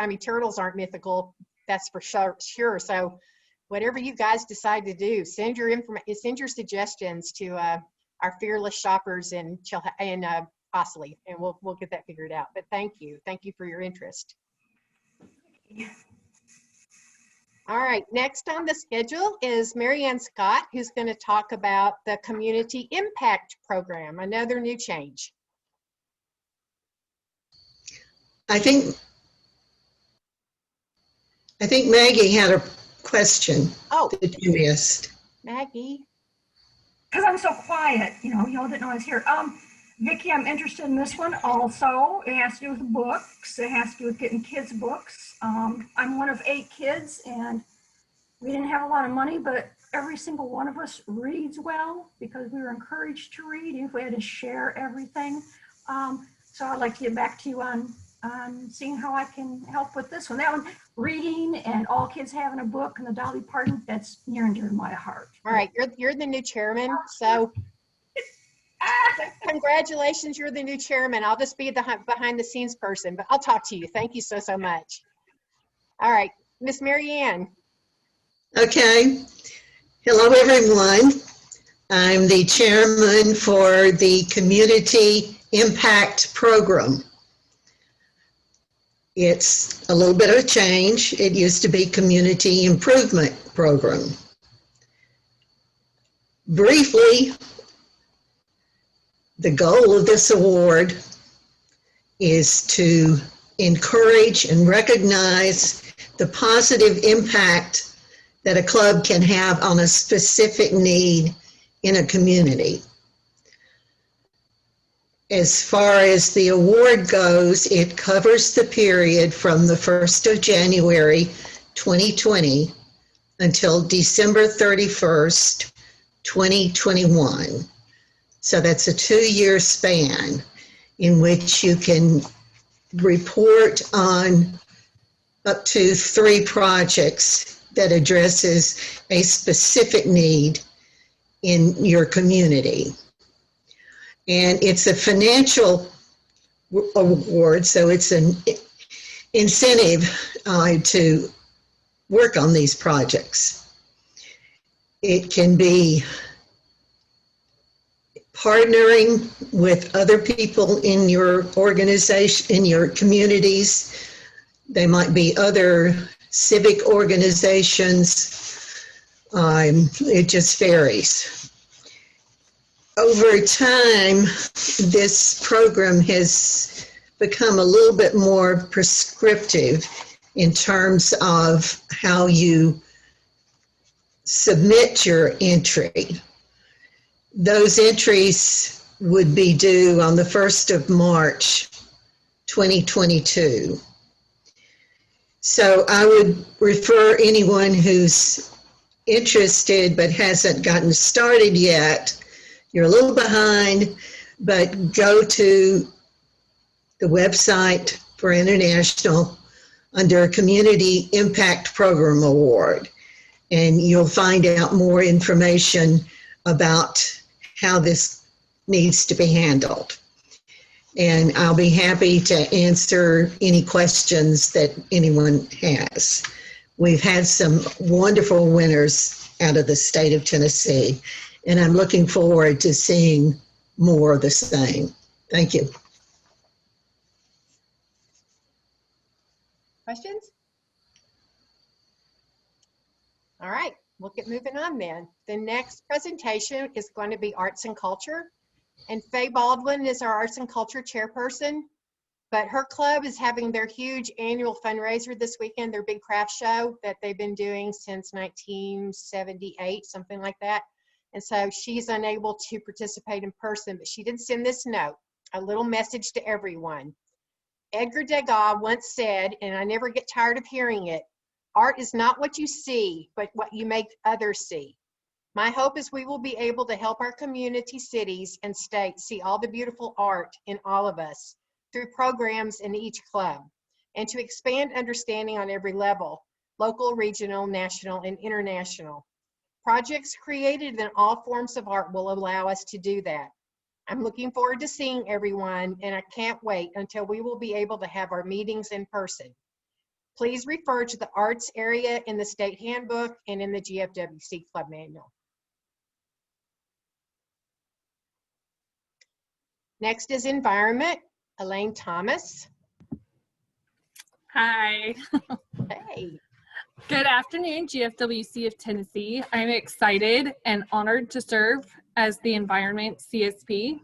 aren't mythical, that's for sure. So whatever you guys decide to do, send your suggestions to our fearless shoppers in Ossley, and we'll get that figured out. But thank you for your interest. All right, next on the schedule is Marianne Scott, who's going to talk about the Community Impact Program, another new change. I think Maggie had a question that you missed. Maggie. Because I'm so quiet, y'all didn't know I was here. Vicki, I'm interested in this one also. It has to do with books. It has to do with getting kids books. I'm one of 8 kids, and we didn't have a lot of money, but every single one of us reads well because we were encouraged to read, even if we had to share everything. So I'd like to get back to you on seeing how I can help with this one. That one, reading and all kids having a book and the Dolly Parton, that's near and dear to my heart. All right, you're the new chairman, so congratulations, you're the new chairman. I'll just be the behind the scenes person, but I'll talk to you. Thank you so much. All right, Miss Marianne. Okay. Hello, everyone. I'm the chairman for the Community Impact Program. It's a little bit of a change. It used to be Community Improvement Program. Briefly, the goal of this award is to encourage and recognize the positive impact that a club can have on a specific need in a community. As far as the award goes, it covers the period from the 1st of January 2020 until December 31st, 2021. So that's a 2-year span in which you can report on up to 3 projects that addresses a specific need in your community. And it's a financial award, so it's an incentive to work on these projects. It can be partnering with other people in your organization, in your communities. They might be other civic organizations. It just varies. Over time, this program has become a little bit more prescriptive in terms of how you submit your entry. Those entries would be due on the 1st of March, 2022. So I would refer anyone who's interested but hasn't gotten started yet. You're a little behind, but go to the website for International under Community Impact Program Award, and you'll find out more information about how this needs to be handled. And I'll be happy to answer any questions that anyone has. We've had some wonderful winners out of the state of Tennessee, and I'm looking forward to seeing more of the same. Thank you. Questions? All right, we'll get moving on then. The next presentation is going to be Arts and Culture. And Faye Baldwin is our Arts and Culture chairperson, but her club is having their huge annual fundraiser this weekend, their big craft show that they've been doing since 1978, something like that. And so she's unable to participate in person, but she did send this note. A little message to everyone. Edgar Degas once said, and I never get tired of hearing it, art is not what you see, but what you make others see. My hope is we will be able to help our community, cities, and states see all the beautiful art in all of us through programs in each club, and to expand understanding on every level, local, regional, national, and international. Projects created in all forms of art will allow us to do that. I'm looking forward to seeing everyone, and I can't wait until we will be able to have our meetings in person. Please refer to the arts area in the state handbook and in the GFWC club manual. Next is environment. Elaine Thomas. Hi. Hey. Good afternoon, GFWC of Tennessee. I'm excited and honored to serve as the Environment CSP.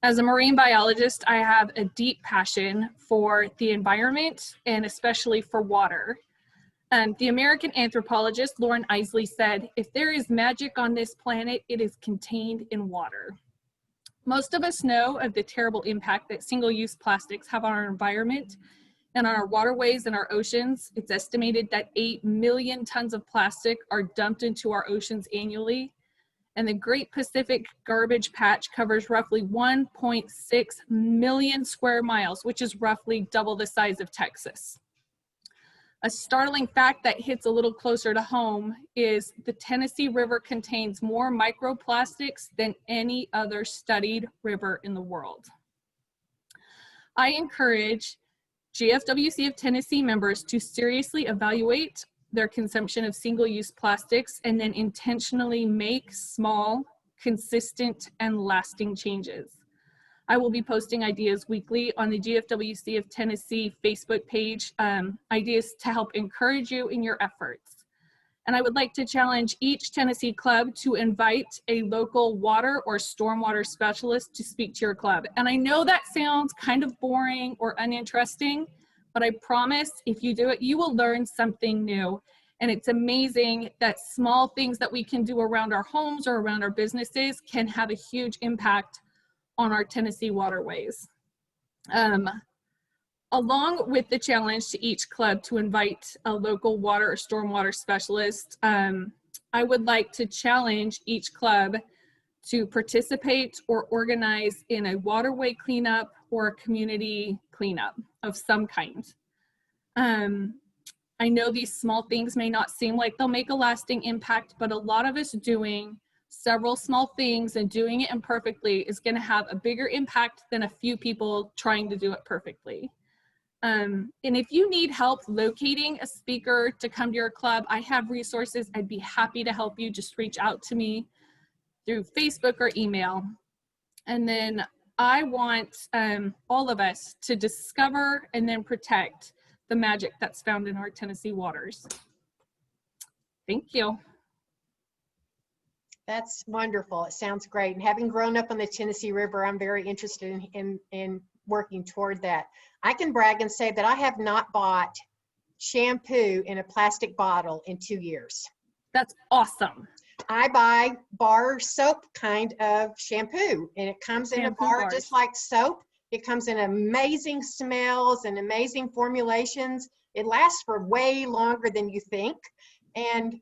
As a marine biologist, I have a deep passion for the environment and especially for water. The American anthropologist Lauren Isley said, "If there is magic on this planet, it is contained in water." Most of us know of the terrible impact that single-use plastics have on our environment and on our waterways and our oceans. It's estimated that 8 million tons of plastic are dumped into our oceans annually. And the Great Pacific Garbage Patch covers roughly 1.6 million square miles, which is roughly double the size of Texas. A startling fact that hits a little closer to home is the Tennessee River contains more microplastics than any other studied river in the world. I encourage GFWC of Tennessee members to seriously evaluate their consumption of single-use plastics and then intentionally make small, consistent, and lasting changes. I will be posting ideas weekly on the GFWC of Tennessee Facebook page, ideas to help encourage you in your efforts. And I would like to challenge each Tennessee club to invite a local water or stormwater specialist to speak to your club. And I know that sounds kind of boring or uninteresting, but I promise if you do it, you will learn something new. And it's amazing that small things that we can do around our homes or around our businesses can have a huge impact on our Tennessee waterways. Along with the challenge to each club to invite a local water or stormwater specialist, I would like to challenge each club to participate or organize in a waterway cleanup or a community cleanup of some kind. I know these small things may not seem like they'll make a lasting impact, but a lot of us doing several small things and doing it imperfectly is going to have a bigger impact than a few people trying to do it perfectly. And if you need help locating a speaker to come to your club, I have resources. I'd be happy to help you. Just reach out to me through Facebook or email. And then I want all of us to discover and then protect the magic that's found in our Tennessee waters. Thank you. That's wonderful. It sounds great. And having grown up on the Tennessee River, I'm very interested in working toward that. I can brag and say that I have not bought shampoo in a plastic bottle in 2 years. That's awesome. I buy bar soap kind of shampoo, and it comes in a bar bars. just like soap. It comes in amazing smells and amazing formulations. It lasts for way longer than you think. And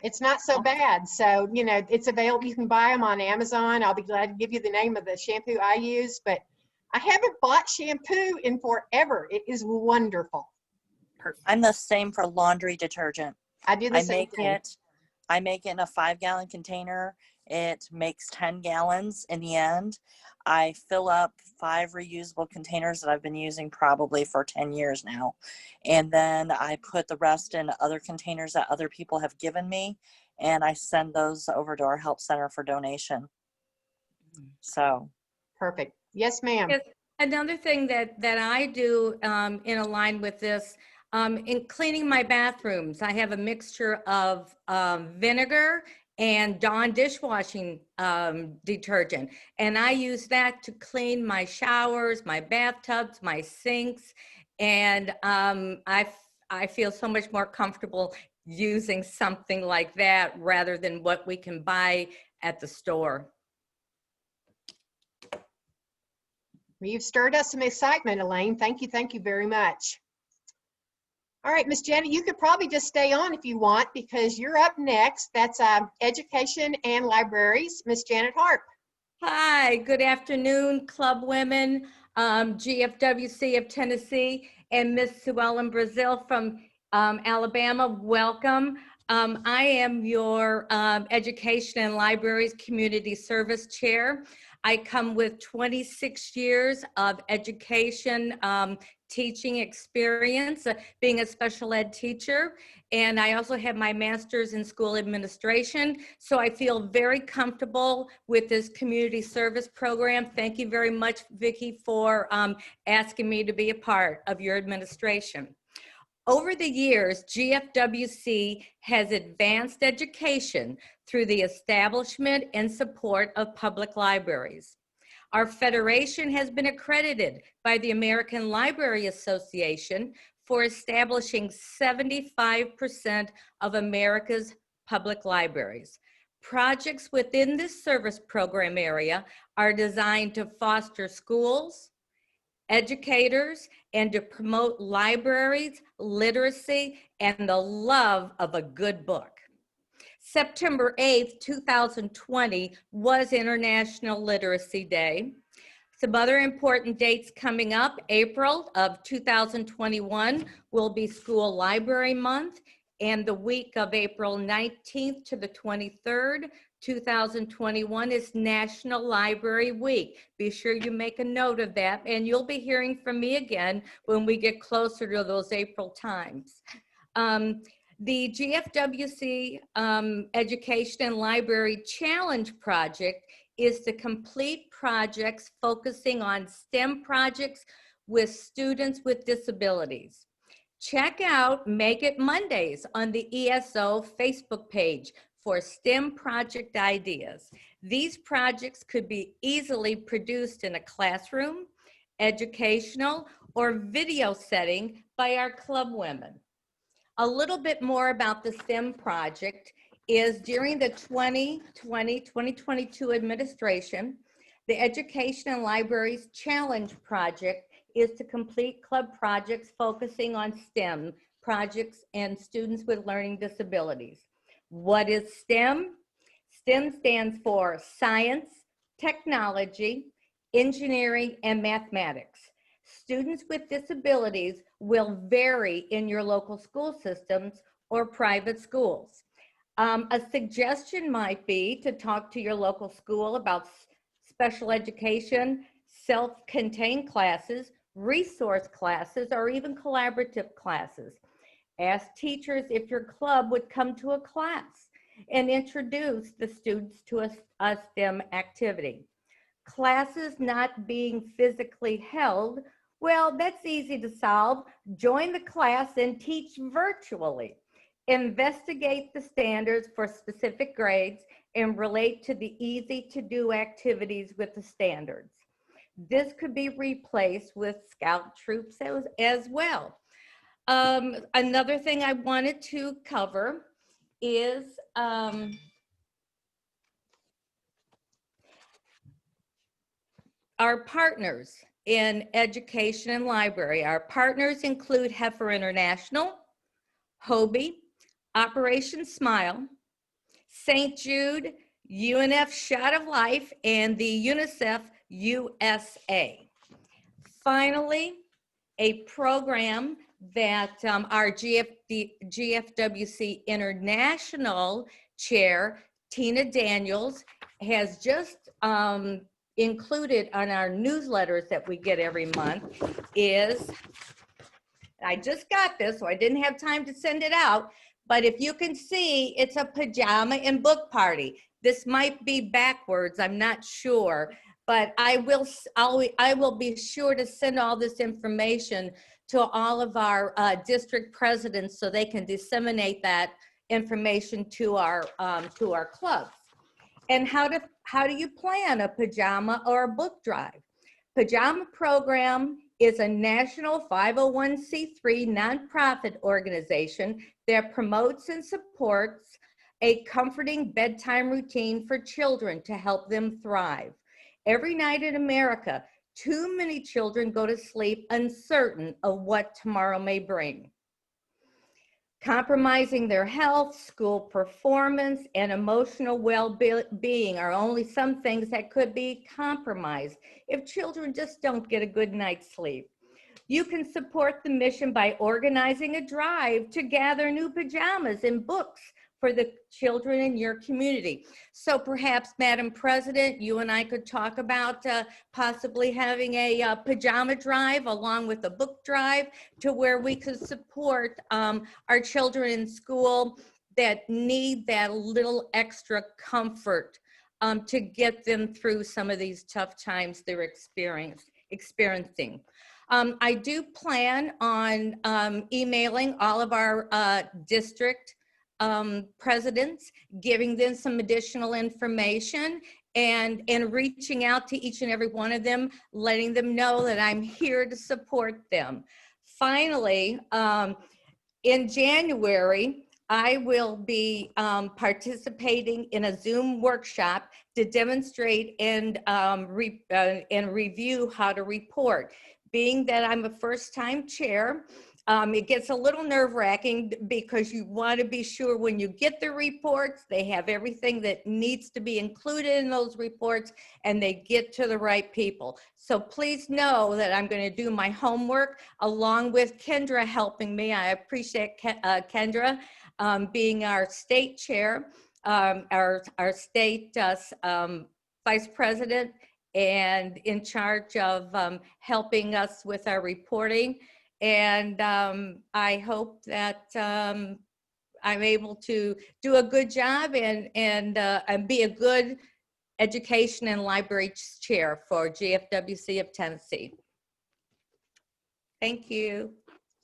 it's not so bad. So, you know, it's available. You can buy them on Amazon. I'll be glad to give you the name of the shampoo I use, but I haven't bought shampoo in forever. It is wonderful. Perfect. I'm the same for laundry detergent. I do the same thing. I make it in a 5-gallon container. It makes 10 gallons in the end. I fill up 5 reusable containers that I've been using probably for 10 years now. And then I put the rest in other containers that other people have given me. And I send those over to our help center for donation. So. Perfect. Yes, ma'am. Yes, another thing that I do in line with this, in cleaning my bathrooms, I have a mixture of vinegar and Dawn dishwashing detergent. And I use that to clean my showers, my bathtubs, my sinks. And I feel so much more comfortable using something like that rather than what we can buy at the store. You've stirred us some excitement, Elaine. Thank you very much. All right, Miss Janet, you could probably just stay on if you want because you're up next. That's Education and Libraries, Miss Janet Harp. Hi, good afternoon, Club Women, GFWC of Tennessee, and Miss Sue Ellen Brazil from Alabama. Welcome. I am your Education and Libraries Community Service Chair. I come with 26 years of education teaching experience, being a special ed teacher. And I also have my master's in school administration. So I feel very comfortable with this community service program. Thank you very much, Vicki, for asking me to be a part of your administration. Over the years, GFWC has advanced education through the establishment and support of public libraries. Our federation has been accredited by the American Library Association for establishing 75% of America's public libraries. Projects within this service program area are designed to foster schools, educators, and to promote libraries, literacy, and the love of a good book. September 8th, 2020 was International Literacy Day. Some other important dates coming up. April of 2021 will be School Library Month, and the week of April 19th to the 23rd, 2021 is National Library Week. Be sure you make a note of that, and you'll be hearing from me again when we get closer to those April times. The GFWC Education and Library Challenge Project is to complete projects focusing on STEM projects with students with disabilities. Check out Make It Mondays on the ESO Facebook page for STEM project ideas. These projects could be easily produced in a classroom, educational, or video setting by our club women. A little bit more about the STEM project is during the 2020-2022 administration, the Education and Libraries Challenge Project is to complete club projects focusing on STEM projects and students with learning disabilities. What is STEM? STEM stands for science, technology, engineering, and mathematics. Students with disabilities will vary in your local school systems or private schools. A suggestion might be to talk to your local school about special education, self-contained classes, resource classes, or even collaborative classes. Ask teachers if your club would come to a class and introduce the students to a STEM activity. Classes not being physically held, well, that's easy to solve. Join the class and teach virtually. Investigate the standards for specific grades and relate to the easy-to-do activities with the standards. This could be replaced with scout troops as well. Another thing I wanted to cover is our partners in education and library. Our partners include Heifer International, Hobie, Operation Smile, St. Jude, UNF Shot of Life, and the UNICEF USA. Finally, a program that our GFWC International Chair, Tina Daniels, has just included on our newsletters that we get every month is, I just got this, so I didn't have time to send it out, but if you can see, it's a pajama and book party. This might be backwards, I'm not sure, but I will be sure to send all this information to all of our district presidents so they can disseminate that information to our clubs. And how do you plan a pajama or a book drive? Pajama Program is a national 501c3 nonprofit organization that promotes and supports a comforting bedtime routine for children to help them thrive. Every night in America, Too many children go to sleep uncertain of what tomorrow may bring. Compromising their health, school performance, and emotional well-being are only some things that could be compromised if children just don't get a good night's sleep. You can support the mission by organizing a drive to gather new pajamas and books for the children in your community. So perhaps, Madam President, you and I could talk about possibly having a pajama drive along with a book drive to where we could support our children in school that need that little extra comfort to get them through some of these tough times they're experiencing. I do plan on emailing all of our district presidents, giving them some additional information and reaching out to each and every one of them, letting them know that I'm here to support them. Finally, in January, I will be participating in a Zoom workshop to demonstrate and review how to report. Being that I'm a first-time chair, it gets a little nerve-wracking because you want to be sure when you get the reports, they have everything that needs to be included in those reports and they get to the right people. So please know that I'm going to do my homework along with Kendra helping me. I appreciate Kendra being our state chair, our state vice president, and in charge of helping us with our reporting. And I hope that I'm able to do a good job and be a good education and library chair for GFWC of Tennessee. Thank you.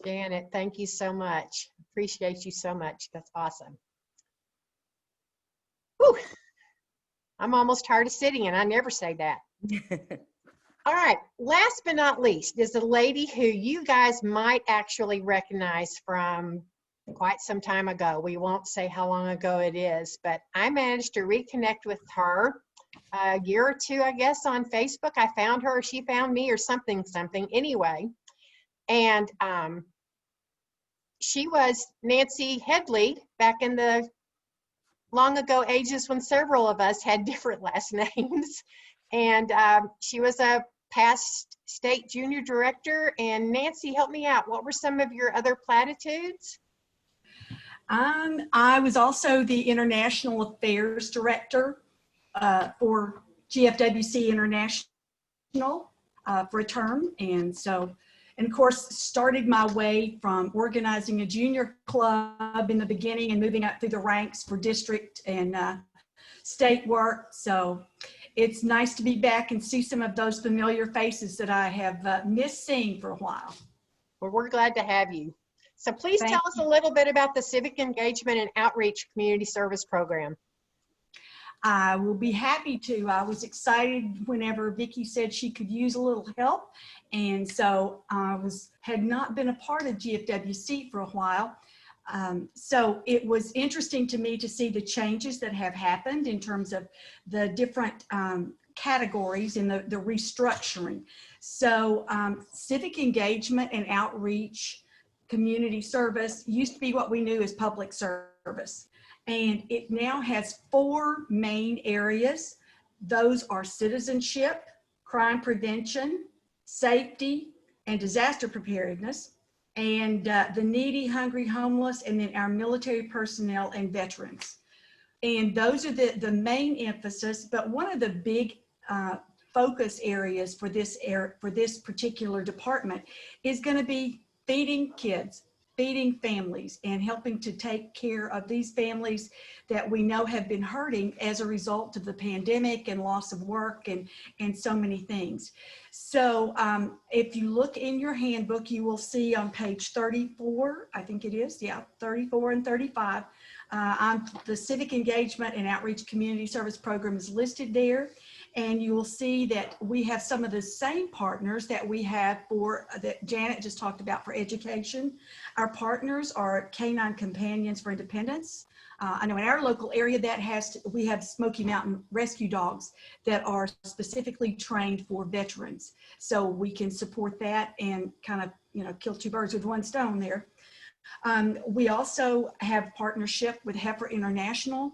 Janet, thank you so much. Appreciate you so much. That's awesome. Whew. I'm almost tired of sitting, and I never say that. All right, last but not least is a lady who you guys might actually recognize from quite some time ago. We won't say how long ago it is, but I managed to reconnect with her a year or two, I guess, on Facebook. I found her, she found me, or something anyway. And she was Nancy Headley back in the long ago ages when several of us had different last names. And she was a past state junior director. And Nancy, help me out. What were some of your other platitudes? I was also the international affairs director for GFWC International for a term. And of course, started my way from organizing a junior club in the beginning and moving up through the ranks for district and state work. So it's nice to be back and see some of those familiar faces that I have missed seeing for a while. Well, we're glad to have you. So please tell us a little bit about the Civic Engagement and Outreach Community Service Program. I will be happy to. I was excited whenever Vicki said she could use a little help. And so I had not been a part of GFWC for a while. So it was interesting to me to see the changes that have happened in terms of the different categories in the restructuring. So civic engagement and outreach community service used to be what we knew as public service. And it now has 4 main areas. Those are citizenship, crime prevention, safety, and disaster preparedness, and the needy, hungry, homeless, and then our military personnel and veterans. And those are the main emphasis, but one of the big focus areas for this particular department is going to be feeding kids, feeding families, and helping to take care of these families that we know have been hurting as a result of the pandemic and loss of work and so many things. So if you look in your handbook, you will see on page 34, I think it is, yeah, 34 and 35, the Civic Engagement and Outreach Community Service Program is listed there. And you will see that we have some of the same partners that we have that Janet just talked about for education. Our partners are Canine Companions for Independence, I know in our local area we have Smoky Mountain rescue dogs that are specifically trained for veterans. So we can support that and kind of, kill two birds with one stone there. We also have partnership with Heifer International.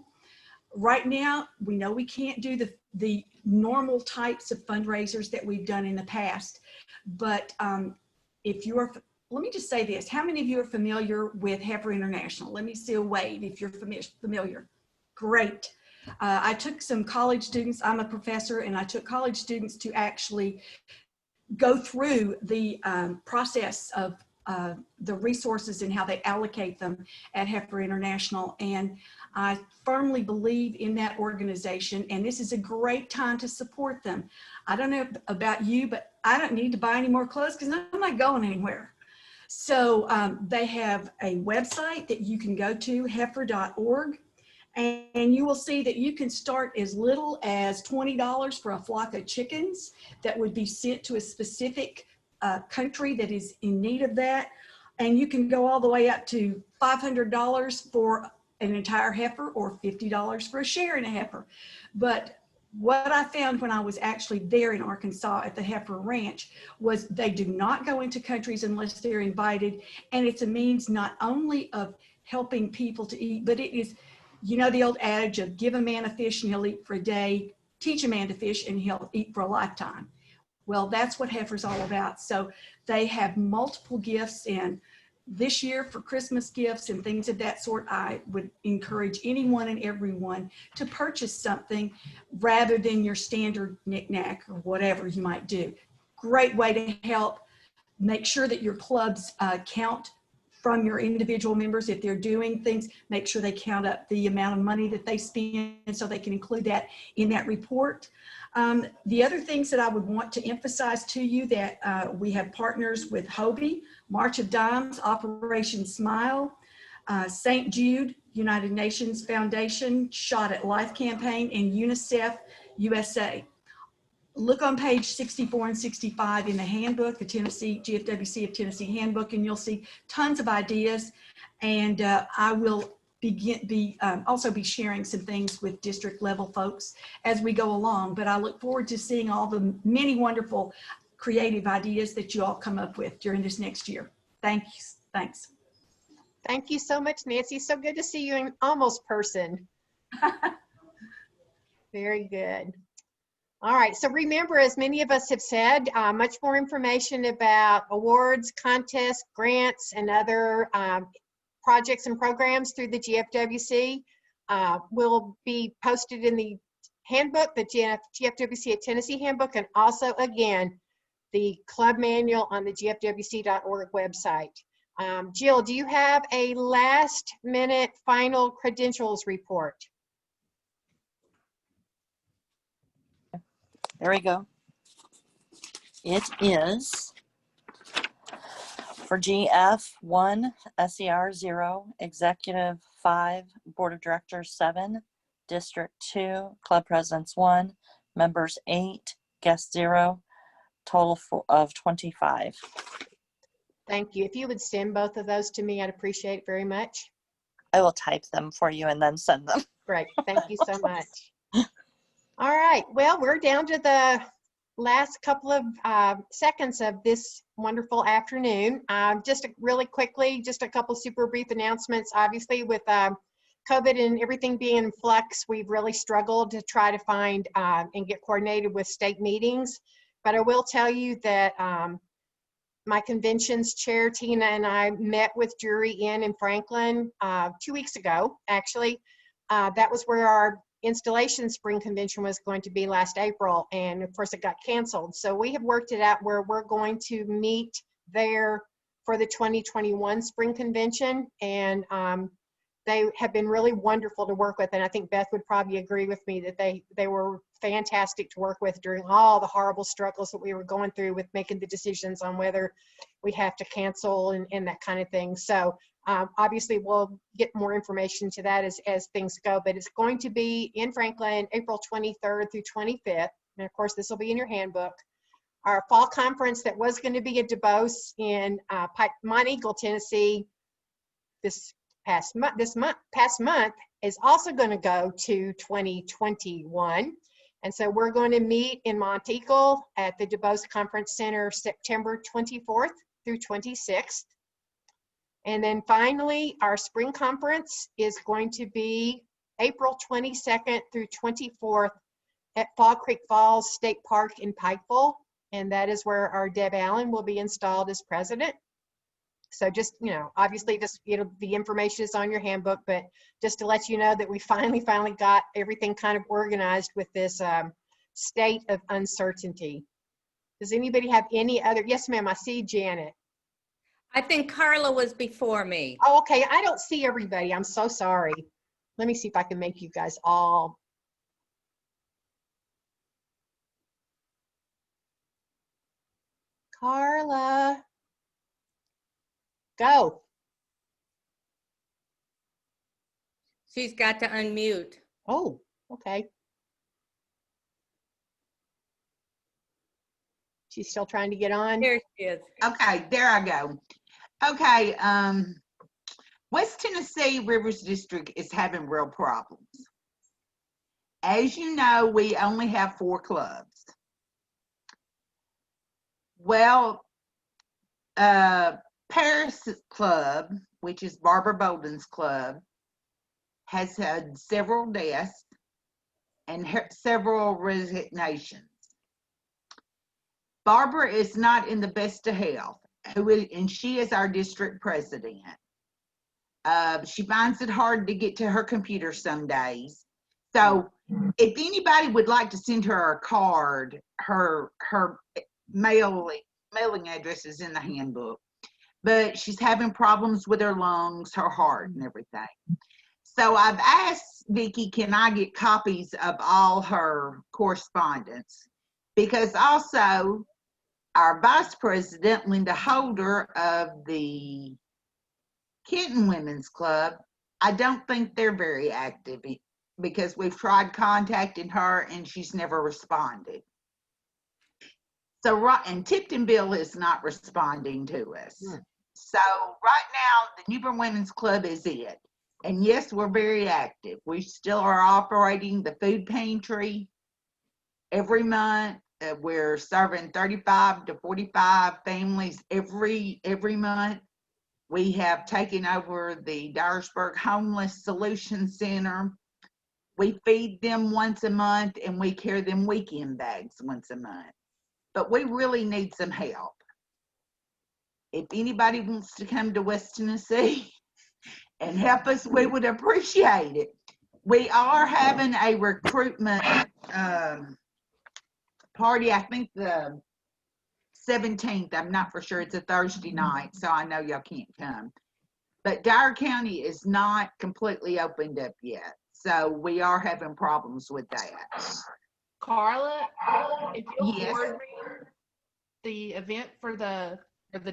Right now, we know we can't do the normal types of fundraisers that we've done in the past, but let me just say this. How many of you are familiar with Heifer International? Let me see a wave if you're familiar. Great. I took some college students. I'm a professor, and I took college students to actually go through the process of the resources and how they allocate them at Heifer International. And I firmly believe in that organization, and this is a great time to support them. I don't know about you, but I don't need to buy any more clothes because I'm not going anywhere. So they have a website that you can go to, heifer.org, and you will see that you can start as little as $20 for a flock of chickens that would be sent to a specific country that is in need of that. And you can go all the way up to $500 for an entire heifer or $50 for a share in a heifer. But what I found when I was actually there in Arkansas at the Heifer Ranch was they do not go into countries unless they're invited. And it's a means not only of helping people to eat, but it is, the old adage of give a man a fish and he'll eat for a day, teach a man to fish and he'll eat for a lifetime. Well, that's what Heifer's all about. So they have multiple gifts, and this year for Christmas gifts and things of that sort, I would encourage anyone and everyone to purchase something rather than your standard knick-knack or whatever you might do. Great way to help. Make sure that your clubs count from your individual members. If they're doing things, make sure they count up the amount of money that they spend so they can include that in that report. The other things that I would want to emphasize to you that we have partners with Hobie, March of Dimes, Operation Smile, St. Jude, United Nations Foundation, Shot at Life Campaign, and UNICEF USA. Look on page 64 and 65 in the handbook, the GFWC of Tennessee handbook, and you'll see tons of ideas. And I will also be sharing some things with district level folks as we go along. But I look forward to seeing all the many wonderful creative ideas that you all come up with during this next year. Thanks. Thanks. Thank you so much, Nancy. So good to see you in almost person. Very good. All right, so remember, as many of us have said, much more information about awards, contests, grants, and other projects and programs through the GFWC will be posted in the handbook, the GFWC of Tennessee handbook, and also, again, the club manual on the gfwc.org website. Jill, do you have a last-minute final credentials report? There we go. It is for GF 1, SER 0, Executive 5, Board of Directors 7, District 2, Club Presidents 1, Members 8, Guest 0, total of 25. Thank you. If you would send both of those to me, I'd appreciate it very much. I will type them for you and then send them. Great. Thank you so much. All right. Well, we're down to the last couple of seconds of this wonderful afternoon. Just really quickly, just a couple super brief announcements. Obviously, with COVID and everything being in flux, we've really struggled to try to find and get coordinated with state meetings. But I will tell you that my conventions chair, Tina, and I met with Drury Inn in Franklin 2 weeks ago, actually. That was where our installation spring convention was going to be last April, and of course it got canceled. So we have worked it out where we're going to meet there for the 2021 spring convention, and they have been really wonderful to work with, and I think Beth would probably agree with me that they were fantastic to work with during all the horrible struggles that we were going through with making the decisions on whether we have to cancel and that kind of thing. So obviously we'll get more information to that as things go, but it's going to be in Franklin, April 23rd through 25th. And of course, this will be in your handbook. Our fall conference that was going to be at DuBose in Mont Eagle, Tennessee, this past month is also going to go to 2021. And so we're going to meet in Monteagle at the DuBose Conference Center September 24th through 26th. And then finally, our spring conference is going to be April 22nd through 24th at Fall Creek Falls State Park in Pikeville. And that is where our Deb Allen will be installed as president. So just, you know, obviously just, you know, the information is on your handbook, but just to let you know that we finally got everything kind of organized with this state of uncertainty. Does anybody have any other? Yes, ma'am, I see Janet. I think Carla was before me. Oh, okay, I don't see everybody. I'm so sorry. Let me see if I can make you guys all. Carla. Go. She's got to unmute. Oh, okay. She's still trying to get on. There she is. Okay, there I go. Okay, West Tennessee Rivers District is having real problems. As you know, we only have 4 clubs. Well, Paris Club, which is Barbara Bolden's club, has had several deaths and several resignations. Barbara is not in the best of health, and she is our district president. She finds it hard to get to her computer some days. So if anybody would like to send her a card, her mailing address is in the handbook. But she's having problems with her lungs, her heart, and everything. So I've asked Vicki, can I get copies of all her correspondence? Because also our vice president, Linda Holder of the Kenton Women's Club, I don't think they're very active because we've tried contacting her and she's never responded. So, and Tiptonville is not responding to us. So right now, the Newbern Women's Club is it. And yes, we're very active. We still are operating the food pantry every month. We're serving 35 to 45 families every month. We have taken over the Dyersburg Homeless Solution Center. We feed them once a month and we carry them weekend bags once a month. But we really need some help. If anybody wants to come to West Tennessee and help us, we would appreciate it. We are having a recruitment party, I think the 17th. I'm not for sure. It's a Thursday night, so I know y'all can't come. But Dyer County is not completely opened up yet. So we are having problems with that. Carla, if you'll Yes. forward me the event for the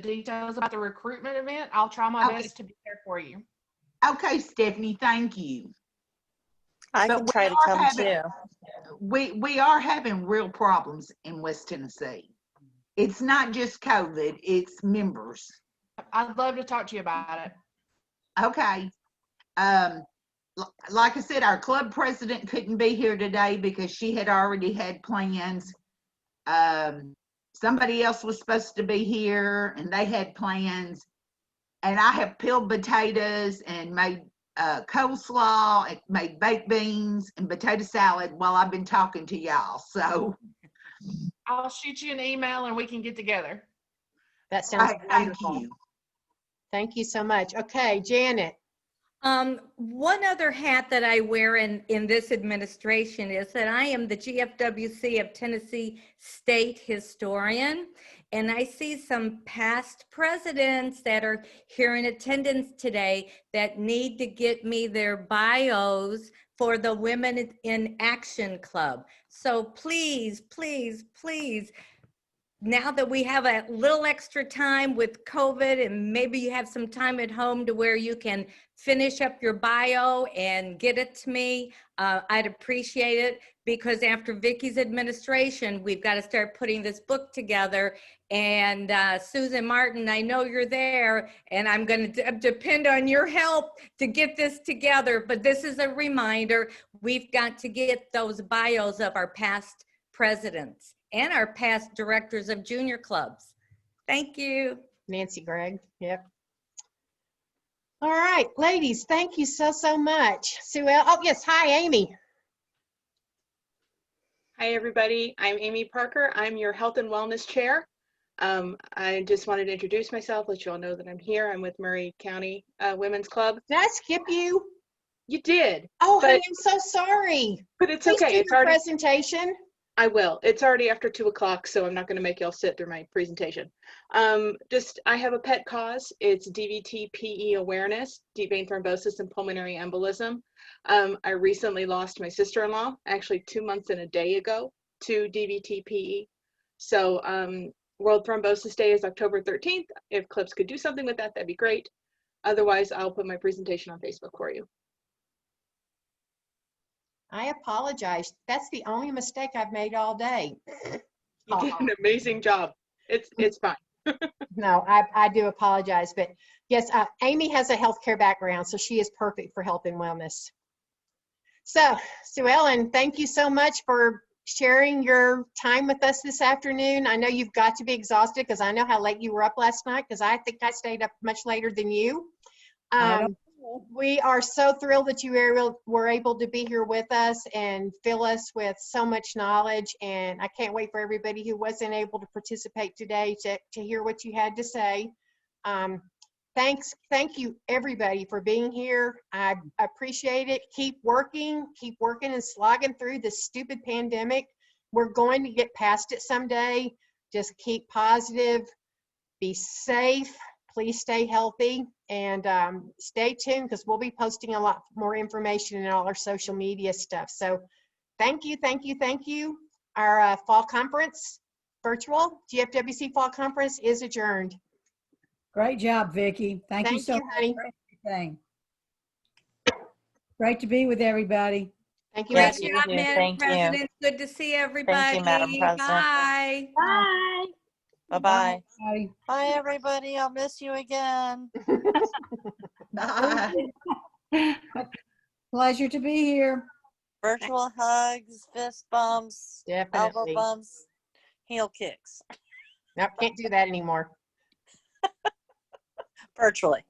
details about the recruitment event, I'll try my best to be there for you. Okay, Stephanie, thank you. I can try to come too. We are having real problems in West Tennessee. It's not just COVID, it's members. I'd love to talk to you about it. Okay. Like I said, our club president couldn't be here today because she had already had plans. Somebody else was supposed to be here and they had plans. And I have peeled potatoes and made coleslaw, and made baked beans and potato salad while I've been talking to y'all. So I'll shoot you an email and we can get together. That sounds wonderful. Thank you. Thank you so much. Okay, Janet. One other hat that I wear in this administration is that I am the GFWC of Tennessee State Historian, and I see some past presidents that are here in attendance today that need to get me their bios for the Women in Action Club. So please, please, please now that we have a little extra time with COVID and maybe you have some time at home to where you can finish up your bio and get it to me, I'd appreciate it, because after Vicky's administration, we've got to start putting this book together. And Susan Martin, I know you're there, and I'm going to depend on your help to get this together. But this is a reminder, we've got to get those bios of our past presidents and our past directors of junior clubs. Thank you. Nancy Gregg. Yep. All right, ladies, thank you so much. Sue Ellen, oh yes, hi, Amy. Hi, everybody. I'm Amy Parker. I'm your Health and Wellness Chair. I just wanted to introduce myself, let you all know that I'm here. I'm with Murray County Women's Club. Did I skip you? You did. Oh, but, honey, I'm so sorry. But it's Please okay. do It's your already presentation. I will. It's already after 2 o'clock, so I'm not going to make y'all sit through my presentation. I have a pet cause. It's DVT-PE awareness, deep vein thrombosis and pulmonary embolism. I recently lost my sister-in-law, actually 2 months and a day ago, to DVT-PE. So World Thrombosis Day is October 13th. If Clips could do something with that, that'd be great. Otherwise, I'll put my presentation on Facebook for you. I apologize. That's the only mistake I've made all day. You did an amazing job. It's fine. No, I do apologize, but yes, Amy has a healthcare background, so she is perfect for health and wellness. So, Sue Ellen, thank you so much for sharing your time with us this afternoon. I know you've got to be exhausted because I know how late you were up last night, because I think I stayed up much later than you. We are so thrilled that you were able to be here with us and fill us with so much knowledge, and I can't wait for everybody who wasn't able to participate today to hear what you had to say. Thank you everybody for being here. I appreciate it. Keep working and slogging through this stupid pandemic. We're going to get past it someday. Just keep positive, be safe, please stay healthy, and stay tuned because we'll be posting a lot more information in all our social media stuff. So thank you. Our fall conference, virtual GFWC fall conference is adjourned. Great job, Vicki. Thank you so much honey. for everything. Great to be with everybody. Thank you. Yes, Good you job, too. Madam Thank you. President. Good to see everybody. Thank you, Madam President. Bye. Bye. Bye-bye. Bye. Bye, everybody. I'll miss you again. Bye. Pleasure to be here. Virtual hugs, fist bumps, elbow Definitely. bumps, heel kicks. Nope, can't do that anymore. Virtually.